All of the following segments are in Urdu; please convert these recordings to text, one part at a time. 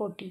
40।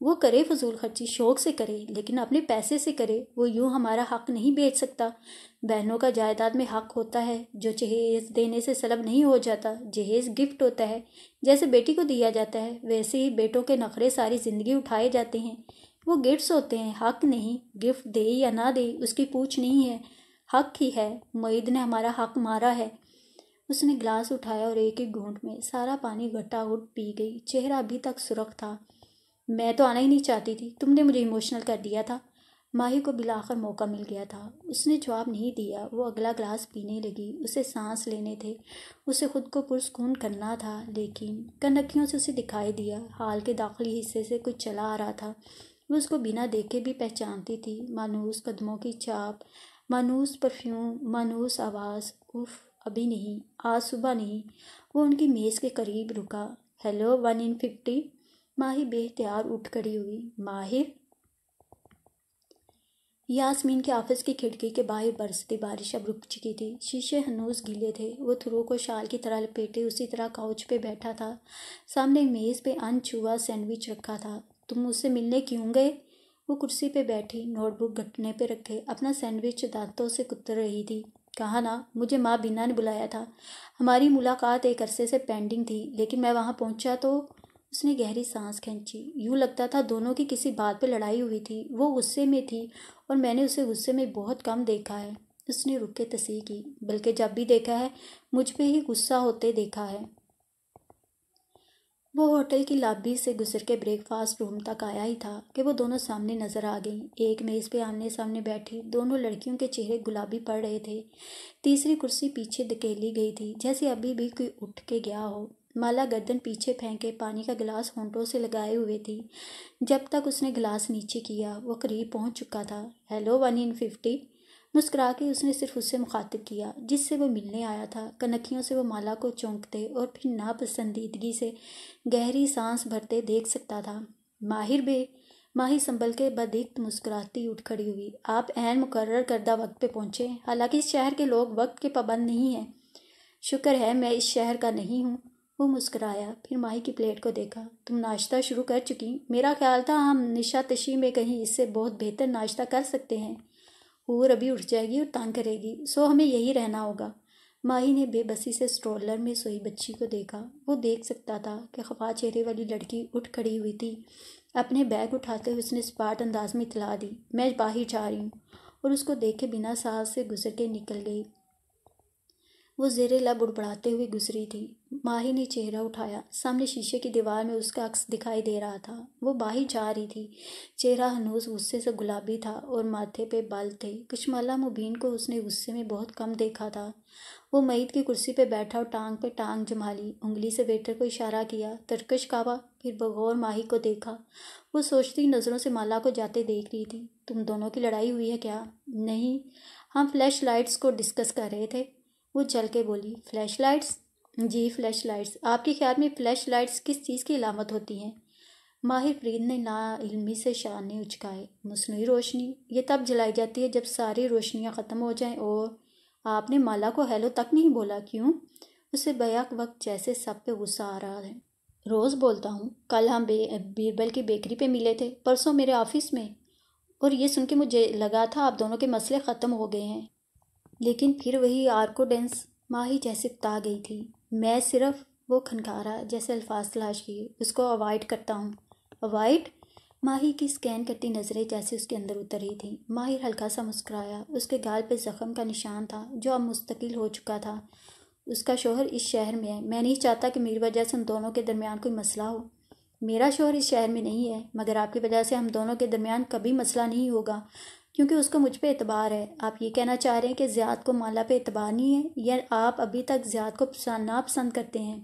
وہ کرے فضول خرچی، شوق سے کرے، لیکن اپنے پیسے سے کرے، وہ یوں ہمارا حق نہیں بیچ سکتا۔ بہنوں کا جائیداد میں حق ہوتا ہے جو جہیز دینے سے سلب نہیں ہو جاتا۔ جہیز گفٹ ہوتا ہے، جیسے بیٹی کو دیا جاتا ہے ویسے ہی بیٹوں کے نخرے ساری زندگی اٹھائے جاتے ہیں۔ وہ گفٹس ہوتے ہیں، حق نہیں۔ گفٹ دے یا نہ دے اس کی پوچھ نہیں ہے، حق ہی ہے۔ معید نے ہمارا حق مارا ہے۔ اس نے گلاس اٹھایا اور ایک ایک گھونٹ میں سارا پانی گھٹا گھٹ پی گئی۔ چہرہ ابھی تک سرخ تھا۔ میں تو آنا ہی نہیں چاہتی تھی، تم نے مجھے ایموشنل کر دیا تھا۔ ماہی کو بالآخر موقع مل گیا تھا۔ اس نے جواب نہیں دیا۔ وہ اگلا گلاس پینے لگی۔ اسے سانس لینے تھے، اسے خود کو پرسکون کرنا تھا، لیکن کنکھیوں سے اسے دکھائی دیا ہال کے داخلی حصے سے کچھ چلا آ رہا تھا۔ وہ اس کو بنا دیکھے بھی پہچانتی تھی۔ مانوس قدموں کی چاپ، مانوس پرفیوم، مانوس آواز۔ اف، ابھی نہیں، آج صبح نہیں۔ وہ ان کی میز کے قریب رکا۔ Hello 1 in 50۔ ماہی بے اختیار اٹھ کھڑی ہوئی۔ ماہر؟ یاسمین کے آفس کی کھڑکی کے باہر برستی بارش اب رک چکی تھی۔ شیشے ہنوز گیلے تھے۔ وہ تھرو کو شال کی طرح لپیٹے اسی طرح کاؤچ پہ بیٹھا تھا۔ سامنے میز پہ ان چھوا سینڈوچ رکھا تھا۔ تم مجھ سے ملنے کیوں گئے؟ وہ کرسی پہ بیٹھی، نوٹ بک گھٹنے پہ رکھے، اپنا سینڈوچ دانتوں سے کتر رہی تھی۔ کہا نا، مجھے ماں بینا نے بلایا تھا۔ ہماری ملاقات ایک عرصے سے پینڈنگ تھی، لیکن میں وہاں پہنچا تو… اس نے گہری سانس کھینچی۔ یوں لگتا تھا دونوں کی کسی بات پہ لڑائی ہوئی تھی۔ وہ غصے میں تھی اور میں نے اسے غصے میں بہت کم دیکھا ہے۔ اس نے رک کے تصحیح کی۔ بلکہ جب بھی دیکھا ہے مجھ پہ ہی غصہ ہوتے دیکھا ہے۔ وہ ہوٹل کی لابی سے گزر کے بریک فاسٹ روم تک آیا ہی تھا کہ وہ دونوں سامنے نظر آ گئیں۔ ایک میز پہ آمنے سامنے بیٹھی دونوں لڑکیوں کے چہرے گلابی پڑ رہے تھے۔ تیسری کرسی پیچھے دھکیلی گئی تھی، جیسے ابھی بھی کوئی اٹھ کے گیا ہو۔ مالا گردن پیچھے پھینکے پانی کا گلاس ہونٹوں سے لگائے ہوئے تھی۔ جب تک اس نے گلاس نیچے کیا وہ قریب پہنچ چکا تھا۔ Hello 1 in 50۔ مسکرا کے اس نے صرف اسے مخاطب کیا جس سے وہ ملنے آیا تھا۔ کنکھیوں سے وہ مالا کو چونکتے اور پھر ناپسندیدگی سے گہری سانس بھرتے دیکھ سکتا تھا۔ ماہر بے؟ ماہی سنبھل کے بدعقل مسکراتی اٹھ کھڑی ہوئی۔ آپ عین مقرر کردہ وقت پہ پہنچے، حالانکہ اس شہر کے لوگ وقت کے پابند نہیں ہیں۔ شکر ہے میں اس شہر کا نہیں ہوں۔ وہ مسکرایا، پھر ماہی کی پلیٹ کو دیکھا۔ تم ناشتہ شروع کر چکی؟ میرا خیال تھا ہم نشاتشی میں کہیں اس سے بہت بہتر ناشتہ کر سکتے ہیں۔ حور ابھی اٹھ جائے گی اور تنگ کرے گی، سو ہمیں یہی رہنا ہوگا۔ ماہی نے بے بسی سے اسٹرولر میں سوئی بچی کو دیکھا۔ وہ دیکھ سکتا تھا کہ خفا چہرے والی لڑکی اٹھ کھڑی ہوئی تھی۔ اپنے بیگ اٹھاتے ہوئے اس نے اسپاٹ انداز میں اطلاع دی، میں باہر جا رہی ہوں، اور اس کو دیکھے بنا ساز سے گزر کے نکل گئی۔ وہ زیر لب بڑبڑاتے ہوئے گزری تھی۔ ماہی نے چہرہ اٹھایا۔ سامنے شیشے کی دیوار میں اس کا عکس دکھائی دے رہا تھا۔ وہ باہر جا رہی تھی۔ چہرہ ہنوز غصے سے گلابی تھا اور ماتھے پہ بال تھے۔ کشمالہ مبین کو اس نے غصے میں بہت کم دیکھا تھا۔ وہ معید کی کرسی پہ بیٹھا اور ٹانگ پہ ٹانگ جما لی، انگلی سے ویٹر کو اشارہ کیا، ترکش کعبہ، پھر بغور ماہی کو دیکھا۔ وہ سوچتی نظروں سے مالا کو جاتے دیکھ رہی تھی۔ تم دونوں کی لڑائی ہوئی ہے کیا؟ نہیں، ہم فلیش لائٹس کو ڈسکس کر رہے تھے۔ وہ چل کے بولی، فلیش لائٹس؟ جی فلیش لائٹس۔ آپ کے خیال میں فلیش لائٹس کس چیز کی علامت ہوتی ہیں؟ ماہر فرید نے نا علمی سے شانے اچکائے۔ مصنوعی روشنی، یہ تب جلائی جاتی ہے جب ساری روشنیاں ختم ہو جائیں اور… آپ نے مالا کو ہیلو تک نہیں بولا، کیوں؟ اسے بیک وقت جیسے سب پہ غصہ آ رہا ہے۔ روز بولتا ہوں، کل ہم بیربل کی بیکری پہ ملے تھے، پرسوں میرے آفس میں، اور یہ سن کے مجھے لگا تھا آپ دونوں کے مسئلے ختم ہو گئے ہیں، لیکن پھر وہی آرکو ڈینس۔ ماہی جیسے اکتا گئی تھی۔ میں صرف… وہ کھنکارا جیسے الفاظ تلاش کیے، اس کو اوائڈ کرتا ہوں۔ اوائڈ؟ ماہی کی اسکین کرتی نظریں جیسے اس کے اندر اتر رہی تھیں۔ ماہر ہلکا سا مسکرایا۔ اس کے گال پہ زخم کا نشان تھا جو اب مستقل ہو چکا تھا۔ اس کا شوہر اس شہر میں ہے، میں نہیں چاہتا کہ میری وجہ سے ہم دونوں کے درمیان کوئی مسئلہ ہو۔ میرا شوہر اس شہر میں نہیں ہے، مگر آپ کی وجہ سے ہم دونوں کے درمیان کبھی مسئلہ نہیں ہوگا، کیونکہ اس کو مجھ پہ اعتبار ہے۔ آپ یہ کہنا چاہ رہے ہیں کہ زیاد کو مالا پہ اعتبار نہیں ہے، یا آپ ابھی تک زیاد کو ناپسند کرتے ہیں؟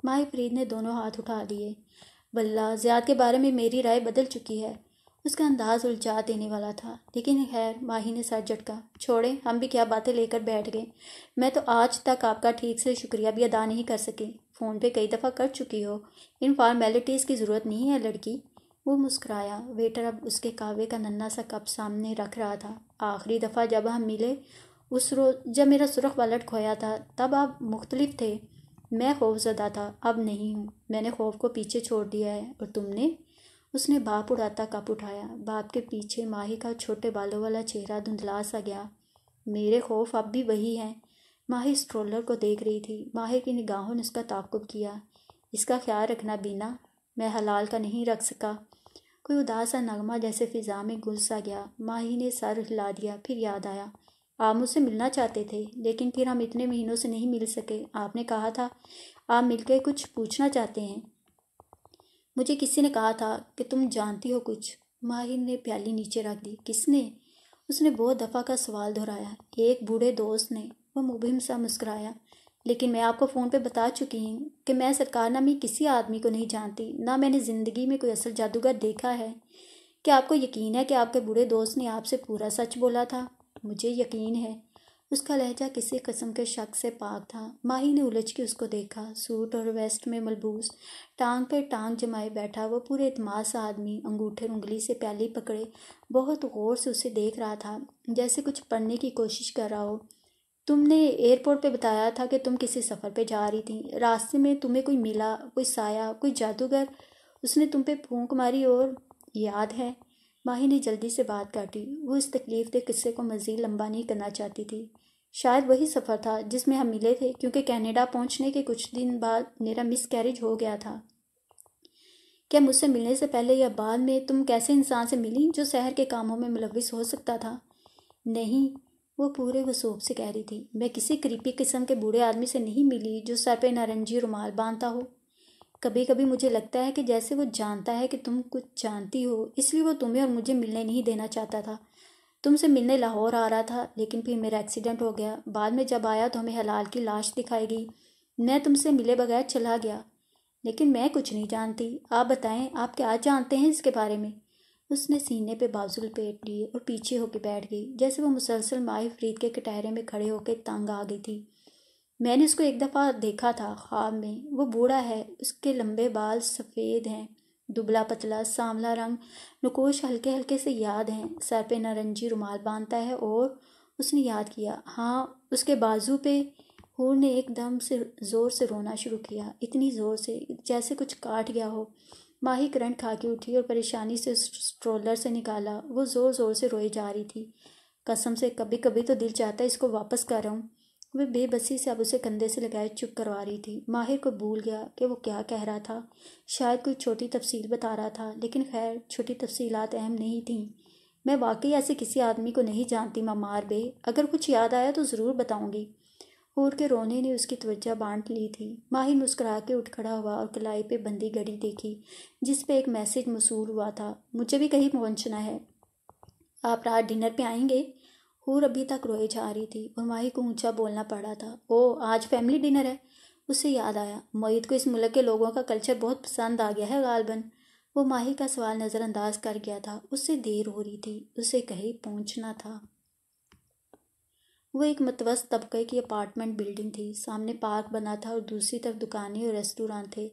ماہی فرید نے دونوں ہاتھ اٹھا لیے۔ واللہ زیاد کے بارے میں میری رائے بدل چکی ہے۔ اس کا انداز الجھا دینے والا تھا، لیکن خیر، ماہی نے سر جھٹکا۔ چھوڑیں، ہم بھی کیا باتیں لے کر بیٹھ گئے۔ میں تو آج تک آپ کا ٹھیک سے شکریہ بھی ادا نہیں کر سکی۔ فون پہ کئی دفعہ کر چکی ہو، ان فارمیلٹیز کی ضرورت نہیں ہے لڑکی۔ وہ مسکرایا۔ ویٹر اب اس کے قہوے کا ننھا سا کپ سامنے رکھ رہا تھا۔ آخری دفعہ جب ہم ملے اس روز جب میرا سرخ والٹ کھویا تھا، تب آپ مختلف تھے۔ میں خوف زدہ تھا، اب نہیں ہوں۔ میں نے خوف کو پیچھے چھوڑ دیا ہے، اور تم نے؟ اس نے بھاپ اڑاتا کپ اٹھایا۔ باپ کے پیچھے ماہی کا چھوٹے بالوں والا چہرہ دھندلا سا گیا۔ میرے خوف اب بھی وہی ہیں۔ ماہی اسٹرولر کو دیکھ رہی تھی۔ ماہر کی نگاہوں نے اس کا تعاقب کیا۔ اس کا خیال رکھنا بینا، میں حلال کا نہیں رکھ سکا۔ کوئی اداس سا نغمہ جیسے فضا میں گل سا گیا۔ ماہی نے سر ہلا دیا، پھر یاد آیا، آپ مجھ سے ملنا چاہتے تھے، لیکن پھر ہم اتنے مہینوں سے نہیں مل سکے۔ آپ نے کہا تھا آپ مل کے کچھ پوچھنا چاہتے ہیں۔ مجھے کسی نے کہا تھا کہ تم جانتی ہو کچھ۔ ماہر نے پیالی نیچے رکھ دی۔ کس نے؟ اس نے بہت دفعہ کا سوال دہرایا۔ ایک بوڑھے دوست نے۔ وہ مبہم سا مسکرایا۔ لیکن میں آپ کو فون پہ بتا چکی ہوں کہ میں سرکار نامی کسی آدمی کو نہیں جانتی، نہ میں نے زندگی میں کوئی اصل جادوگر دیکھا ہے۔ کیا آپ کو یقین ہے کہ آپ کے بوڑھے دوست نے آپ سے پورا سچ بولا تھا؟ مجھے یقین ہے۔ اس کا لہجہ کسی قسم کے شک سے پاک تھا۔ ماہی نے الجھ کے اس کو دیکھا۔ سوٹ اور ویسٹ میں ملبوس، ٹانگ پہ ٹانگ جمائے بیٹھا وہ پورے اعتماد سا آدمی انگوٹھے انگلی سے پیالی پکڑے بہت غور سے اسے دیکھ رہا تھا، جیسے کچھ پڑھنے کی کوشش کر رہا ہو۔ تم نے ایئرپورٹ پہ بتایا تھا کہ تم کسی سفر پہ جا رہی تھیں، راستے میں تمہیں کوئی ملا، کوئی سایہ، کوئی جادوگر، اس نے تم پہ پھونک ماری اور یاد ہے؟ ماہی نے جلدی سے بات کاٹی۔ وہ اس تکلیف دہ قصے کو مزید لمبا نہیں کرنا چاہتی تھی۔ شاید وہی سفر تھا جس میں ہم ملے تھے، کیونکہ کینیڈا پہنچنے کے کچھ دن بعد میرا مس کیریج ہو گیا تھا۔ کیا مجھ سے ملنے سے پہلے یا بعد میں تم کیسے انسان سے ملی جو شہر کے کاموں میں ملوث ہو سکتا تھا؟ نہیں، وہ پورے وثوق سے کہہ رہی تھی، میں کسی کریپی قسم کے بوڑھے آدمی سے نہیں ملی جو سر پہ نارنجی رومال باندھتا ہو۔ کبھی کبھی مجھے لگتا ہے کہ جیسے وہ جانتا ہے کہ تم کچھ جانتی ہو، اس لیے وہ تمہیں اور مجھے ملنے نہیں دینا چاہتا تھا۔ تم سے ملنے لاہور آ رہا تھا، لیکن پھر میرا ایکسیڈنٹ ہو گیا۔ بعد میں جب آیا تو ہمیں حلال کی لاش دکھائی گئی۔ میں تم سے ملے بغیر چلا گیا، لیکن میں کچھ نہیں جانتی۔ آپ بتائیں، آپ کیا جانتے ہیں اس کے بارے میں؟ اس نے سینے پہ بازو لپیٹ لیے اور پیچھے ہو کے بیٹھ گئی، جیسے وہ مسلسل ماہی فرید کے کٹہرے میں کھڑے ہو کے تنگ آ گئی تھی۔ میں نے اس کو ایک دفعہ دیکھا تھا خواب میں۔ وہ بوڑھا ہے، اس کے لمبے بال سفید ہیں، دبلا پتلا سانولا رنگ، نقوش ہلکے ہلکے سے یاد ہیں، سر پہ نارنجی رومال باندھتا ہے اور اس نے یاد کیا، ہاں، اس کے بازو پہ۔ حور نے ایک دم سے زور سے رونا شروع کیا، اتنی زور سے جیسے کچھ کاٹ گیا ہو۔ ماہی کرنٹ کھا کے اٹھی اور پریشانی سے اسٹرولر سے نکالا۔ وہ زور زور سے روئی جا رہی تھی۔ قسم سے کبھی کبھی تو دل چاہتا ہے اس کو واپس کراؤں۔ وہ بے بسی سے اب اسے کندھے سے لگائے چپ کروا رہی تھی۔ ماہر کو بھول گیا کہ وہ کیا کہہ رہا تھا۔ شاید کوئی چھوٹی تفصیل بتا رہا تھا، لیکن خیر، چھوٹی تفصیلات اہم نہیں تھیں۔ میں واقعی ایسے کسی آدمی کو نہیں جانتی ممار بے، اگر کچھ یاد آیا تو ضرور بتاؤں گی۔ حور کے رونے نے اس کی توجہ بانٹ لی تھی۔ ماہر مسکرا کے اٹھ کھڑا ہوا اور کلائی پہ بندھی گھڑی دیکھی جس پہ ایک میسج موصول ہوا تھا، مجھے بھی کہیں پہنچنا ہے، آپ رات ڈنر پہ آئیں گے؟ حور ابھی تک روئے جا رہی تھی اور ماہی کو اونچا بولنا پڑا تھا۔ آج فیملی ڈنر ہے؟ اسے یاد آیا، معید کو اس ملک کے لوگوں کا کلچر بہت پسند آ گیا ہے غالباً۔ وہ ماہی کا سوال نظر انداز کر گیا تھا۔ اس سے دیر ہو رہی تھی، اسے کہیں پہنچنا تھا۔ وہ ایک متوسط طبقے کی اپارٹمنٹ بلڈنگ تھی۔ سامنے پارک بنا تھا اور دوسری طرف دکانیں اور ریسٹوران تھے۔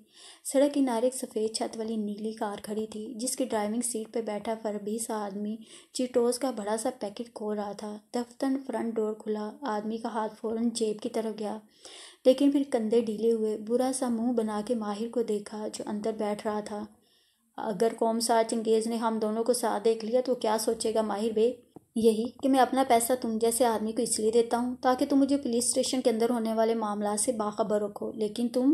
سڑک کنارے ایک سفید چھت والی نیلی کار کھڑی تھی جس کی ڈرائیونگ سیٹ پہ بیٹھا فربی سا آدمی چیٹوز کا بڑا سا پیکٹ کھول رہا تھا۔ دفتر فرنٹ ڈور کھلا، آدمی کا ہاتھ فوراً جیب کی طرف گیا، لیکن پھر کندھے ڈھیلے ہوئے برا سا منہ بنا کے ماہر کو دیکھا جو اندر بیٹھ رہا تھا۔ اگر قومسار چنگیز نے ہم دونوں کو ساتھ دیکھ لیا تو کیا سوچے گا ماہر بے؟ یہی کہ میں اپنا پیسہ تم جیسے آدمی کو اس لیے دیتا ہوں تاکہ تم مجھے پولیس اسٹیشن کے اندر ہونے والے معاملات سے باخبر رکھو، لیکن تم…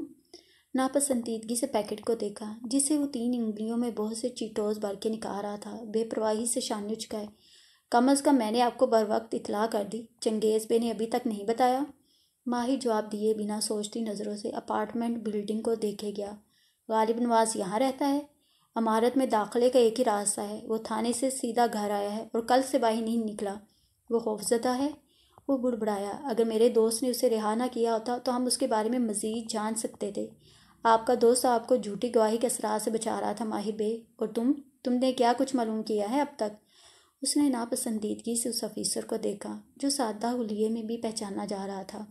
ناپسندیدگی سے پیکٹ کو دیکھا جسے وہ 3 انگلیوں میں بہت سے چیٹوز بھر کے نکال رہا تھا۔ بے پرواہی سے شانے اچکائے۔ کم از کم میں نے آپ کو بروقت اطلاع کر دی، چنگیز بے نے ابھی تک نہیں بتایا؟ ماہر جواب دیے بنا سوچتی نظروں سے اپارٹمنٹ بلڈنگ کو دیکھے گیا۔ غالب نواز یہاں رہتا ہے؟ عمارت میں داخلے کا ایک ہی راستہ ہے، وہ تھانے سے سیدھا گھر آیا ہے اور کل سے باہر نہیں نکلا۔ وہ خوفزدہ ہے؟ وہ بڑبڑایا۔ اگر میرے دوست نے اسے رہا نہ کیا ہوتا تو ہم اس کے بارے میں مزید جان سکتے تھے۔ آپ کا دوست آپ کو جھوٹی گواہی کے اثرات سے بچا رہا تھا ماہر بے، اور تم نے کیا کچھ معلوم کیا ہے اب تک؟ اس نے ناپسندیدگی سے اس افیسر کو دیکھا جو سادہ حلیے میں بھی پہچانا جا رہا تھا۔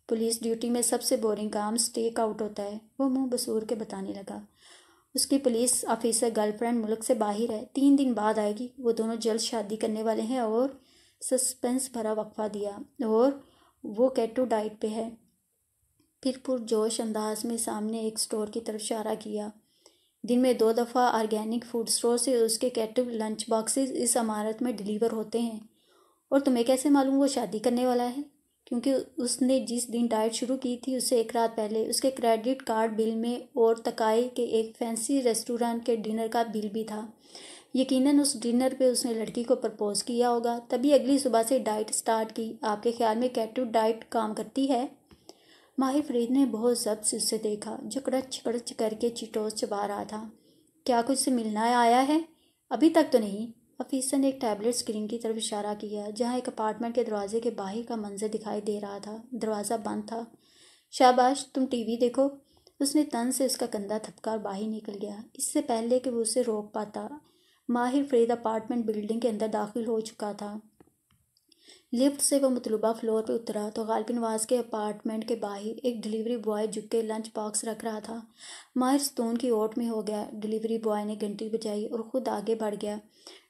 پولیس ڈیوٹی میں سب سے بورنگ کام اسٹیک آؤٹ ہوتا ہے، وہ منہ بسور کے بتانے لگا۔ اس کی پولیس آفیسر گرل فرینڈ ملک سے باہر ہے، 3 دن بعد آئے گی، وہ دونوں جلد شادی کرنے والے ہیں، اور سسپنس بھرا وقفہ دیا، اور وہ کیٹو ڈائٹ پہ ہے۔ پھر پرجوش انداز میں سامنے ایک سٹور کی طرف اشارہ کیا۔ دن میں 2 دفعہ آرگینک فوڈ اسٹور سے اس کے کیٹو لنچ باکسز اس عمارت میں ڈیلیور ہوتے ہیں۔ اور تمہیں کیسے معلوم وہ شادی کرنے والا ہے؟ کیونکہ اس نے جس دن ڈائٹ شروع کی تھی اس سے ایک رات پہلے اس کے کریڈٹ کارڈ بل میں اور تکائی کے ایک فینسی ریسٹورانٹ کے ڈنر کا بل بھی تھا۔ یقیناً اس ڈنر پہ اس نے لڑکی کو پرپوز کیا ہوگا، تبھی اگلی صبح سے ڈائٹ سٹارٹ کی۔ آپ کے خیال میں کیٹو ڈائٹ کام کرتی ہے؟ ماہر فرید نے بہت ضبط سے اسے دیکھا جو کڑچ کڑچ کر کے چٹوس چبا رہا تھا۔ کیا کچھ سے ملنا آیا ہے؟ ابھی تک تو نہیں۔ افیسر نے ایک ٹیبلٹ اسکرین کی طرف اشارہ کیا جہاں ایک اپارٹمنٹ کے دروازے کے باہر کا منظر دکھائی دے رہا تھا۔ دروازہ بند تھا۔ شاباش، تم ٹی وی دیکھو۔ اس نے تن سے اس کا کندھا تھپکا اور باہر نکل گیا۔ اس سے پہلے کہ وہ اسے روک پاتا، ماہر فرید اپارٹمنٹ بلڈنگ کے اندر داخل ہو چکا تھا۔ لفٹ سے وہ مطلوبہ فلور پہ اترا تو غالب نواز کے اپارٹمنٹ کے باہر ایک ڈیلیوری بوائے جھک کے لنچ باکس رکھ رہا تھا۔ ماہر ستون کی اوٹ میں ہو گیا۔ ڈیلیوری بوائے نے گھنٹی بجائی اور خود آگے بڑھ گیا۔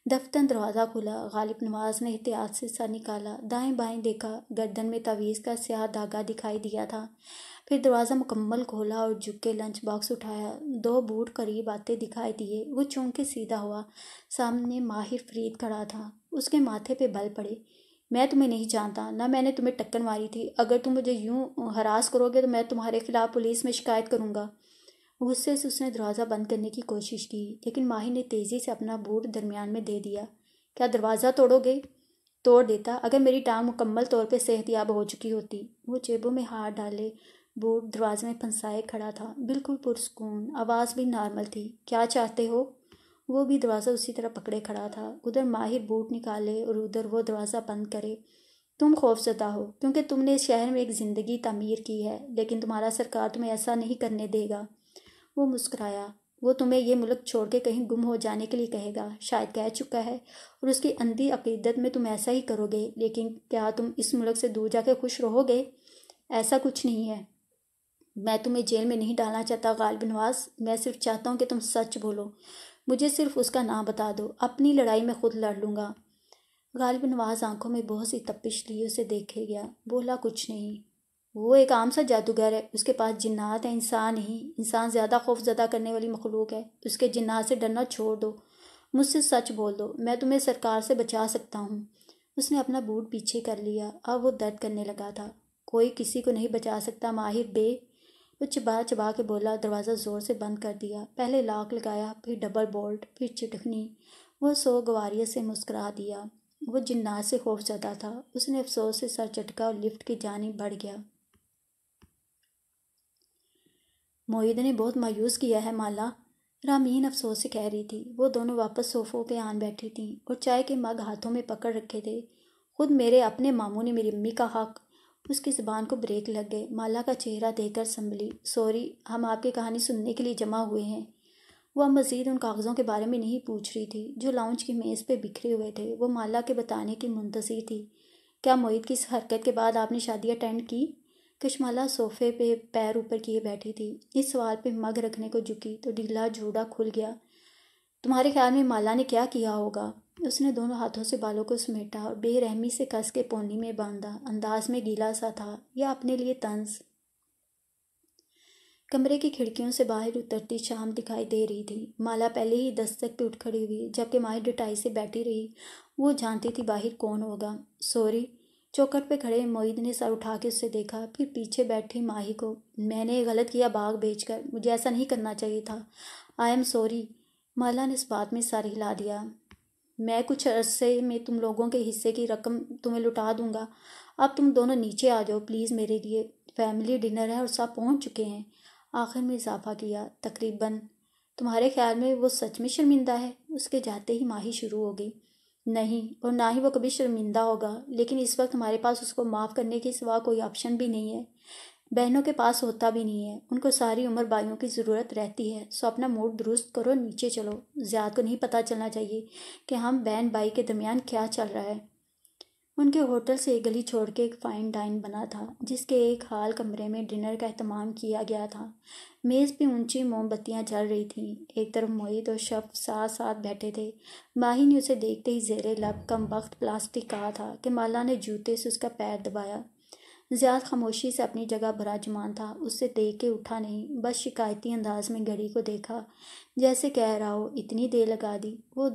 دفتر دروازہ کھلا۔ غالب نواز نے احتیاط سے سر نکالا، دائیں بائیں دیکھا۔ گردن میں تعویذ کا سیاہ دھاگا دکھائی دیا تھا۔ پھر دروازہ مکمل کھولا اور جھک کے لنچ باکس اٹھایا۔ 2 بوٹ قریب آتے دکھائی دیے۔ وہ چونک کے سیدھا ہوا۔ سامنے ماہر فرید کھڑا تھا۔ اس کے ماتھے پہ بل پڑے۔ میں تمہیں نہیں جانتا، نہ میں نے تمہیں ٹکر ماری تھی۔ اگر تم مجھے یوں ہراس کرو گے تو میں تمہارے خلاف پولیس میں شکایت کروں گا۔ غصے سے اس نے دروازہ بند کرنے کی کوشش کی، لیکن ماہر نے تیزی سے اپنا بوٹ درمیان میں دے دیا۔ کیا دروازہ توڑو گے؟ توڑ دیتا اگر میری ٹانگ مکمل طور پہ صحت یاب ہو چکی ہوتی۔ وہ جیبوں میں ہاتھ ڈالے بوٹ دروازے میں پھنسائے کھڑا تھا، بالکل پرسکون۔ آواز بھی نارمل تھی۔ کیا چاہتے ہو؟ وہ بھی دروازہ اسی طرح پکڑے کھڑا تھا۔ ادھر ماہر بوٹ نکالے اور ادھر وہ دروازہ بند کرے۔ تم خوفزدہ ہو کیونکہ تم نے اس شہر میں ایک زندگی تعمیر کی ہے، لیکن تمہارا سرکار تمہیں ایسا نہیں کرنے دے گا۔ وہ مسکرایا۔ وہ تمہیں یہ ملک چھوڑ کے کہیں گم ہو جانے کے لیے کہے گا، شاید کہہ چکا ہے، اور اس کی اندھی عقیدت میں تم ایسا ہی کرو گے، لیکن کیا تم اس ملک سے دور جا کے خوش رہو گے؟ ایسا کچھ نہیں ہے۔ میں تمہیں جیل میں نہیں ڈالنا چاہتا غالب نواز، میں صرف چاہتا ہوں کہ تم سچ بولو۔ مجھے صرف اس کا نام بتا دو، اپنی لڑائی میں خود لڑ لوں گا۔ غالب نواز آنکھوں میں بہت سی تپش لیے اسے دیکھے گیا۔ بولا کچھ نہیں۔ وہ ایک عام سا جادوگر ہے، اس کے پاس جنات ہیں، انسان نہیں۔ انسان زیادہ خوف زدہ کرنے والی مخلوق ہے۔ اس کے جنات سے ڈرنا چھوڑ دو، مجھ سے سچ بول دو، میں تمہیں سرکار سے بچا سکتا ہوں۔ اس نے اپنا بوٹ پیچھے کر لیا۔ اب وہ درد کرنے لگا تھا۔ کوئی کسی کو نہیں بچا سکتا ماہر بے، وہ چبا چبا کے بولا۔ دروازہ زور سے بند کر دیا۔ پہلے لاک لگایا، پھر ڈبل بولٹ، پھر چٹکنی۔ وہ سوگواریت سے مسکرا دیا۔ وہ جنات سے خوف زدہ تھا۔ اس نے افسوس سے سر جھٹکا اور لفٹ کی جانب بڑھ گیا۔ معید نے بہت مایوس کیا ہے مالا، رامین افسوس سے کہہ رہی تھی۔ وہ دونوں واپس صوفوں پہ آن بیٹھی تھیں اور چائے کے مگ ہاتھوں میں پکڑ رکھے تھے۔ خود میرے اپنے ماموں نے میری امی کا حق۔ اس کی زبان کو بریک لگ گئے۔ مالا کا چہرہ دیکھ کر سنبھلی۔ سوری، ہم آپ کی کہانی سننے کے لیے جمع ہوئے ہیں۔ وہ اب مزید ان کاغذوں کے بارے میں نہیں پوچھ رہی تھی جو لاؤنج کی میز پہ بکھرے ہوئے تھے۔ وہ مالا کے بتانے کی منتظر تھی۔ کیا معید کی اس حرکت کے بعد آپ نے شادی اٹینڈ کی؟ کشمالہ صوفے پہ پیر اوپر کیے بیٹھی تھی۔ اس سوال پہ مگ رکھنے کو جھکی تو ڈھیلا جوڑا کھل گیا۔ تمہارے خیال میں مالا نے کیا کیا ہوگا؟ اس نے دونوں ہاتھوں سے بالوں کو سمیٹا اور بے رحمی سے کس کے پونی میں باندھا۔ انداز میں گیلا سا تھا یا اپنے لیے طنز۔ کمرے کی کھڑکیوں سے باہر اترتی شام دکھائی دے رہی تھی۔ مالا پہلے ہی دستک پہ اٹھ کھڑی ہوئی جبکہ ماہر ڈٹائی سے بیٹھی رہی۔ وہ جانتی تھی باہر کون ہوگا۔ سوری۔ چوکھٹ پہ کھڑے معید نے سر اٹھا کے اسے دیکھا، پھر پیچھے بیٹھی ماہی کو۔ میں نے غلط کیا باغ بیچ کر، مجھے ایسا نہیں کرنا چاہیے تھا۔ I am sorry. مالا نے اس بات میں سر ہلا دیا۔ میں کچھ عرصے میں تم لوگوں کے حصے کی رقم تمہیں لوٹا دوں گا۔ اب تم دونوں نیچے آ جاؤ پلیز، میرے لیے فیملی ڈنر ہے اور سب پہنچ چکے ہیں۔ آخر میں اضافہ کیا، تقریباً۔ تمہارے خیال میں وہ سچ میں شرمندہ ہے؟ اس کے جاتے ہی ماہی شروع ہو گئی۔ نہیں، اور نہ ہی وہ کبھی شرمندہ ہوگا، لیکن اس وقت ہمارے پاس اس کو معاف کرنے کے سوا کوئی آپشن بھی نہیں ہے۔ بہنوں کے پاس ہوتا بھی نہیں ہے، ان کو ساری عمر بھائیوں کی ضرورت رہتی ہے۔ سو اپنا موڈ درست کرو، نیچے چلو۔ زیاد کو نہیں پتہ چلنا چاہیے کہ ہم بہن بھائی کے درمیان کیا چل رہا ہے۔ ان کے ہوٹل سے ایک گلی چھوڑ کے ایک فائن ڈائن بنا تھا جس کے ایک ہال کمرے میں ڈنر کا اہتمام کیا گیا تھا۔ میز پہ اونچی موم بتیاں جل رہی تھیں۔ ایک طرف معید اور شف ساتھ ساتھ بیٹھے تھے۔ ماہی نے اسے دیکھتے ہی زیر لب کم وقت پلاسٹک کہا تھا کہ مالا نے جوتے سے اس کا پیر دبایا۔ زیاد خاموشی سے اپنی جگہ براجمان تھا، اس سے دیکھ کے اٹھا نہیں، بس شکایتی انداز میں گھڑی کو دیکھا، جیسے کہہ رہا ہو اتنی دیر لگا دی۔ وہ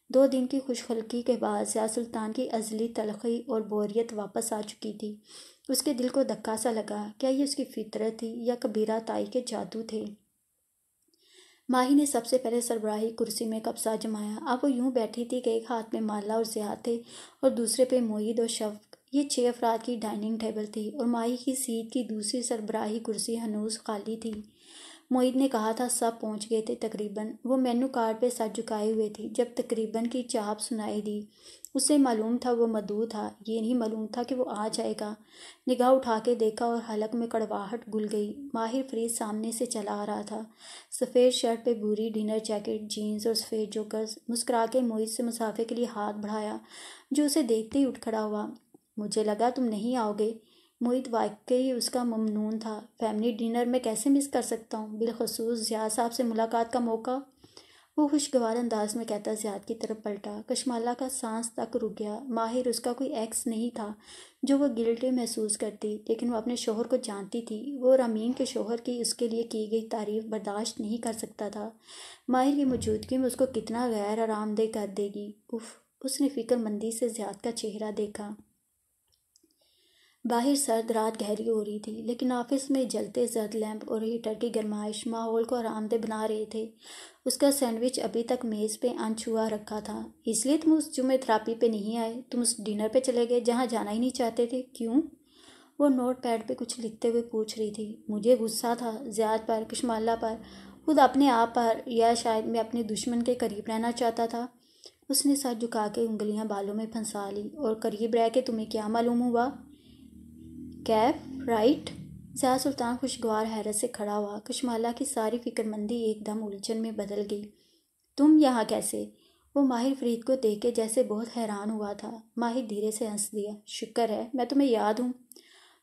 دو دن کی خوش خلقی کے بعد زیاد سلطان کی ازلی تلخی اور بوریت واپس آ چکی تھی۔ اس کے دل کو دھکا سا لگا، کیا یہ اس کی فطرت تھی یا کبیرہ تائی کے جادو تھے؟ ماہی نے سب سے پہلے سربراہی کرسی میں قبضہ جمایا۔ اب وہ یوں بیٹھی تھی کہ ایک ہاتھ میں مالا اور زیاد تھے اور دوسرے پہ معید اور شفق۔ یہ 6 افراد کی ڈائننگ ٹیبل تھی اور ماہی کی سیٹ کی دوسری سربراہی کرسی ہنوز خالی تھی۔ معید نے کہا تھا سب پہنچ گئے تھے تقریباً۔ وہ مینو کارڈ پہ سر جھکائے ہوئے تھی جب تقریباً کی چاپ سنائی دی۔ اسے معلوم تھا وہ مدعو تھا، یہ نہیں معلوم تھا کہ وہ آ جائے گا۔ نگاہ اٹھا کے دیکھا اور حلق میں کڑواہٹ گھل گئی۔ ماہر فرید سامنے سے چلا آ رہا تھا، سفید شرٹ پہ بھوری ڈنر جیکٹ، جینز اور سفید جوکرز۔ مسکرا کے معید سے مسافے کے لیے ہاتھ بڑھایا، جو اسے دیکھتے ہی اٹھ کھڑا ہوا۔ مجھے لگا تم نہیں آؤ گے۔ معید واقعی اس کا ممنون تھا۔ فیملی ڈنر میں کیسے مس کر سکتا ہوں، بالخصوص زیاد صاحب سے ملاقات کا موقع۔ وہ خوشگوار انداز میں کہتا زیاد کی طرف پلٹا۔ کشمالہ کا سانس تک رک گیا۔ ماہر اس کا کوئی ایکس نہیں تھا جو وہ گلٹی محسوس کرتی، لیکن وہ اپنے شوہر کو جانتی تھی۔ وہ اور امین کے شوہر کی اس کے لیے کی گئی تعریف برداشت نہیں کر سکتا تھا۔ ماہر کی موجودگی میں اس کو کتنا غیر آرام دہ کر دے گی۔ اف، اس نے فکر مندی سے زیاد کا چہرہ دیکھا۔ باہر سرد رات گہری ہو رہی تھی، لیکن آفس میں جلتے زرد لیمپ اور ہیٹر کی گرمائش ماحول کو آرام دہ بنا رہے تھے۔ اس کا سینڈوچ ابھی تک میز پہ انچھوا رکھا تھا۔ اس لیے تم اس جمعہ تھراپی پہ نہیں آئے، تم اس ڈنر پہ چلے گئے جہاں جانا ہی نہیں چاہتے تھے، کیوں؟ وہ نوٹ پیڈ پہ کچھ لکھتے ہوئے پوچھ رہی تھی۔ مجھے غصہ تھا زیاد پر، کشمالہ پر، خود اپنے آپ پر، یا شاید میں اپنے دشمن کے قریب رہنا چاہتا تھا۔ اس نے سر جھکا کے انگلیاں بالوں میں پھنسا لی۔ اور قریب رہ کے تمہیں کیا معلوم ہوا؟ کیف، رائٹ؟ زیاد سلطان خوشگوار حیرت سے کھڑا ہوا۔ کشمالہ کی ساری فکر مندی ایک دم الجھن میں بدل گئی۔ تم یہاں کیسے؟ وہ ماہر فرید کو دیکھ کے جیسے بہت حیران ہوا تھا۔ ماہر دھیرے سے ہنس دیا۔ شکر ہے میں تمہیں یاد ہوں۔